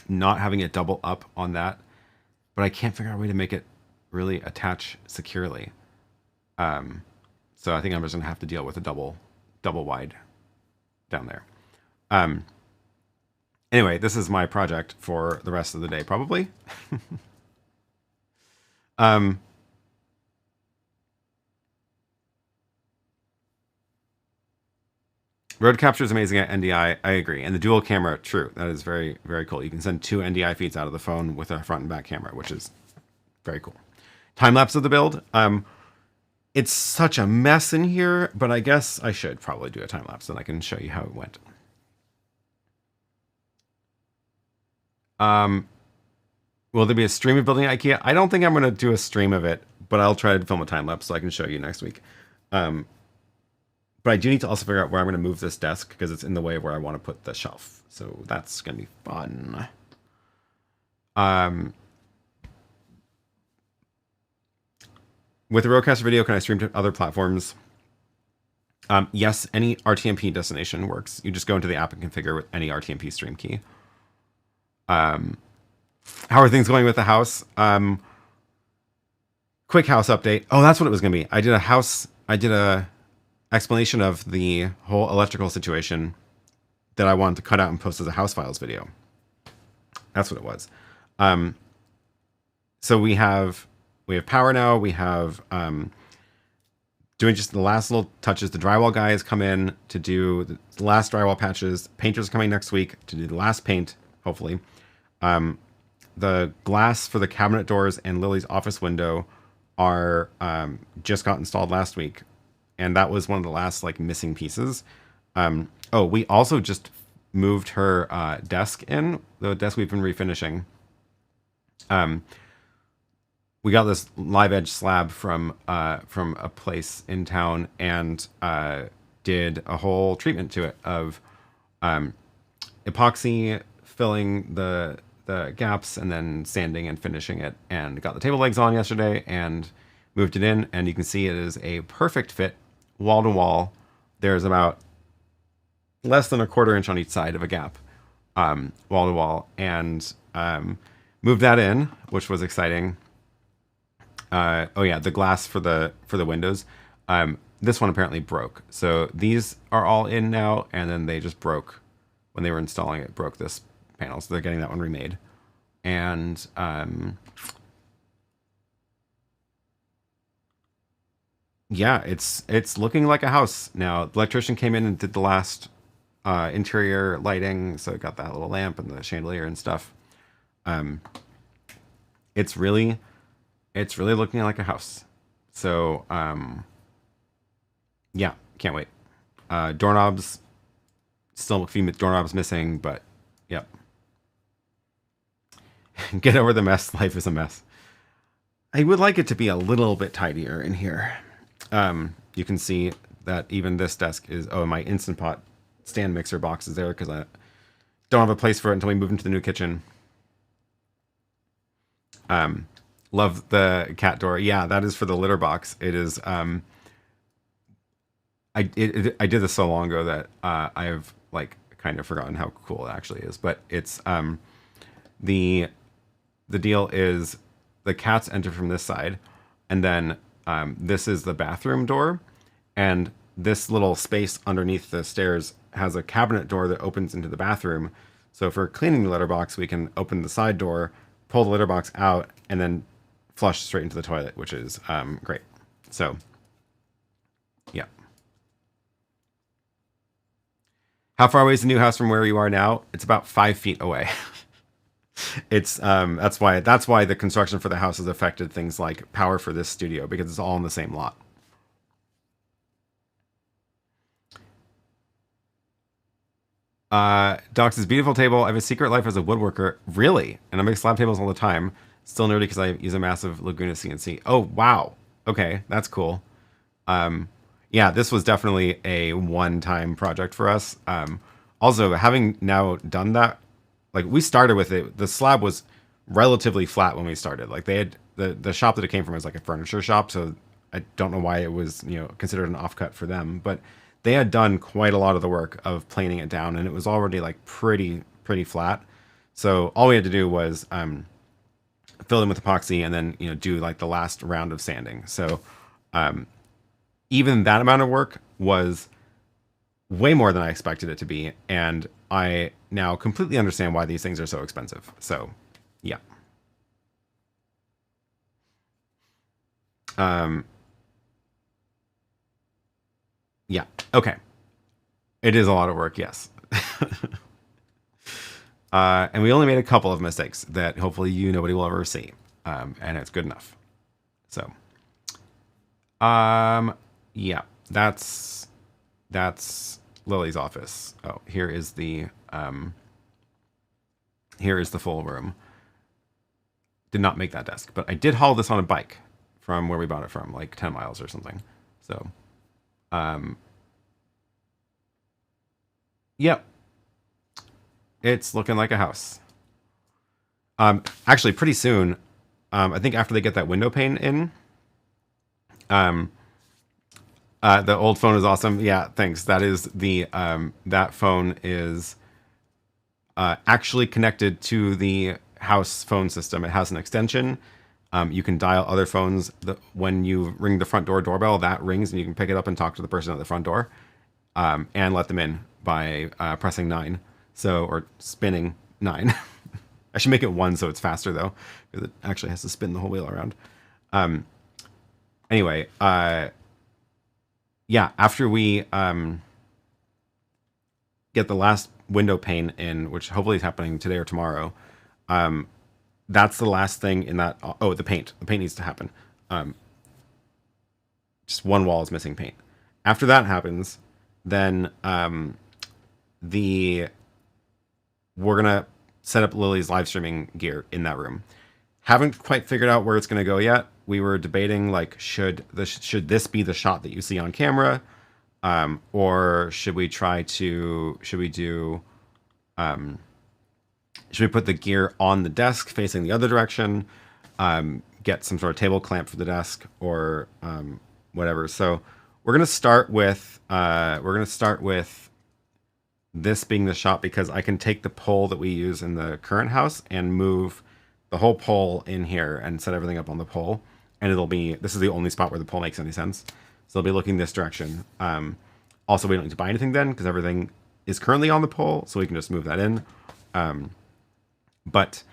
not having it double up on that, but I can't figure out a way to make it really attach securely. So I think I'm just gonna have to deal with a double wide down there. Anyway, this is my project for the rest of the day, probably. RØDECaster is amazing at NDI. I agree. And the dual camera, true. That is very, very cool. You can send 2 NDI feeds out of the phone with a front and back camera, which is very cool. Time lapse of the build. It's such a mess in here, but I guess I should probably do a time lapse and I can show you how it went. Will there be a stream of building IKEA? I don't think I'm going to do a stream of it, but I'll try to film a time lapse so I can show you next week. But I do need to also figure out where I'm going to move this desk because it's in the way of where I want to put the shelf. So that's going to be fun. With the RØDECaster video, can I stream to other platforms? Yes, any RTMP destination works. You just go into the app and configure with any RTMP stream key. How are things going with the house? Quick house update. Oh, that's what it was going to be. I did a explanation of the whole electrical situation that I wanted to cut out and post as a house files video. That's what it was. So we have power now. We have doing just the last little touches. The drywall guys come in to do the last drywall patches. Painters coming next week to do the last paint, hopefully. The glass for the cabinet doors and Lily's office window are just got installed last week. And that was one of the last missing pieces. Oh, we also just moved her desk in, the desk we've been refinishing. We got this live edge slab from a place in town and did a whole treatment to it of epoxy filling the gaps and then sanding and finishing it, and got the table legs on yesterday and moved it in, and you can see it is a perfect fit wall to wall. There's about less than a 1/4 inch on each side of a gap, wall to wall, and moved that in, which was exciting. Oh yeah, the glass for the windows. This one apparently broke, so these are all in now, and then they just broke when they were installing it. Broke this panel, so they're getting that one remade, and yeah, it's looking like a house now. The electrician came in and did the last interior lighting, so it got that little lamp and the chandelier and stuff. It's really looking like a house. So yeah, can't wait. Doorknobs, still a few doorknobs missing, but yep. Get over the mess. Life is a mess. I would like it to be a little bit tidier in here. You can see that even this desk is, oh, my Instant Pot stand mixer boxes there because I don't have a place for it until we move into the new kitchen. Love the cat door. Yeah, that is for the litter box. It is. I did this so long ago that I have like kind of forgotten how cool it actually is. But it's the deal is the cats enter from this side, and then this is the bathroom door, and this little space underneath the stairs has a cabinet door that opens into the bathroom. So if we're cleaning the litter box, we can open the side door, pull the litter box out, and then flush straight into the toilet, which is great. So, yeah. How far away is the new house from where you are now? It's about 5 feet away. It's that's why the construction for the house has affected things like power for this studio, because it's all in the same lot. Doc's beautiful table. I have a secret life as a woodworker. Really? And I make slab tables all the time. Still nerdy because I use a massive Laguna CNC. Oh, wow. Okay, that's cool. Yeah, this was definitely a one-time project for us. Also, having now done that, like we started with it, the slab was relatively flat when we started. Like they had the shop that it came from was like a furniture shop, so I don't know why it was, you know, considered an offcut for them, but they had done quite a lot of the work of planing it down, and it was already like pretty flat. So all we had to do was fill them with epoxy and then, you know, do like the last round of sanding. So even that amount of work was way more than I expected it to be, and I now completely understand why these things are so expensive. So yeah. Yeah, okay. It is a lot of work, yes. And we only made a couple of mistakes that hopefully nobody will ever see. And it's good enough. So, yeah, that's Lily's office. Oh, here is the full room. Did not make that desk, but I did haul this on a bike from where we bought it from, like 10 miles or something. So, yep. It's looking like a house. Actually, pretty soon, I think after they get that window pane in, the old phone is awesome. Yeah, thanks. That is the, that phone is actually connected to the house phone system. It has an extension. You can dial other phones. When you ring the front door doorbell, that rings and you can pick it up and talk to the person at the front door, and let them in by pressing 9. So, or spinning 9. I should make it 1 so it's faster though, because it actually has to spin the whole wheel around. Anyway, yeah, after we get the last window pane in, which hopefully is happening today or tomorrow, that's the last thing in that. Oh, the paint. The paint needs to happen. Just one wall is missing paint. After that happens, then we're gonna set up Lily's live streaming gear in that room. Haven't quite figured out where it's gonna go yet. We were debating like should this be the shot that you see on camera, or should we put the gear on the desk facing the other direction, get some sort of table clamp for the desk, or whatever. So we're gonna start with this being the shot, because I can take the pole that we use in the current house and move the whole pole in here and set everything up on the pole. And this is the only spot where the pole makes any sense. So it'll be looking this direction. Also, we don't need to buy anything then, because everything is currently on the pole, so we can just move that in. But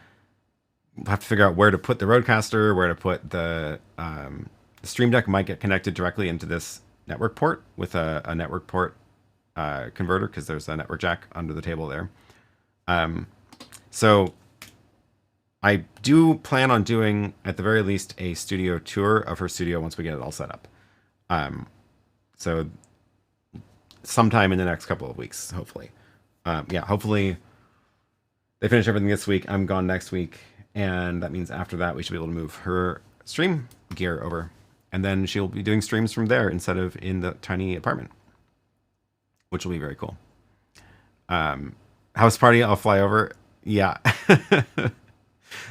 we'll have to figure out where to put the RØDECaster, where to put the Stream Deck might get connected directly into this network port with a network port converter, because there's a network jack under the table there. So I do plan on doing, at the very least, a studio tour of her studio once we get it all set up. So sometime in the next couple of weeks, hopefully. Yeah, hopefully they finish everything this week. I'm gone next week, and that means after that we should be able to move her stream gear over, and then she'll be doing streams from there instead of in the tiny apartment, which will be very cool. House party, I'll fly over. Yeah.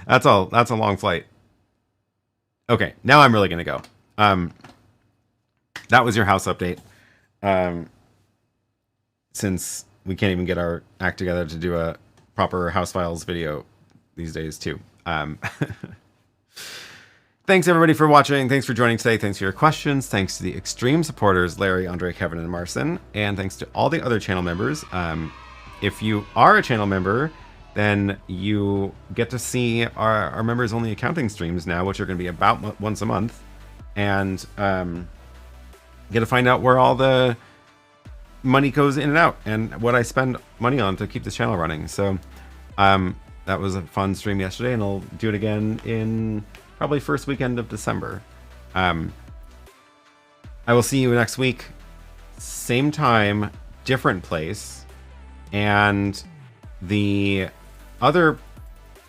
That's a long flight. Okay, now I'm really gonna go. That was your house update. Since we can't even get our act together to do a proper House Files video these days too. Thanks everybody for watching. Thanks for joining today. Thanks for your questions. Thanks to the extreme supporters, Larry, Andre, Kevin, and Marcin. And thanks to all the other channel members. If you are a channel member, then you get to see our members only accounting streams now, which are going to be about once a month. And get to find out where all the money goes in and out and what I spend money on to keep this channel running. So that was a fun stream yesterday, and I'll do it again in probably first weekend of December. I will see you next week, same time, different place, and the other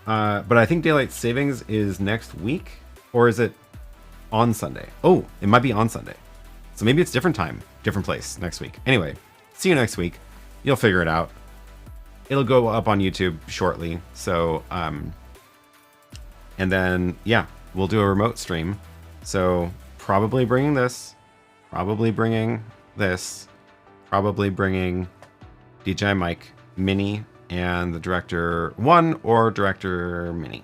but I think daylight savings is next week, or is it on Sunday? Oh, it might be on Sunday, so maybe it's different time, different place next week. Anyway, see you next week. You'll figure it out. It'll go up on YouTube shortly. So and then yeah, we'll do a remote stream. So probably bringing this, probably bringing this, probably bringing DJI mic mini and the Director 1 or Director mini.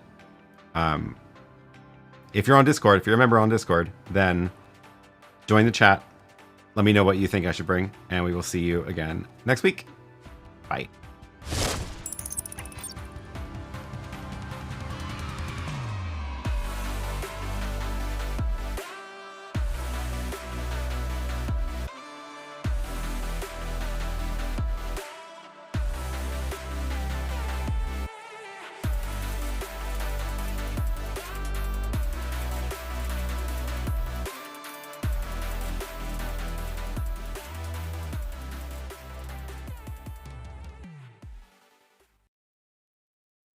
If you're on Discord, if you're a member on Discord, then join the chat. Let me know what you think I should bring, and we will see you again next week. Bye.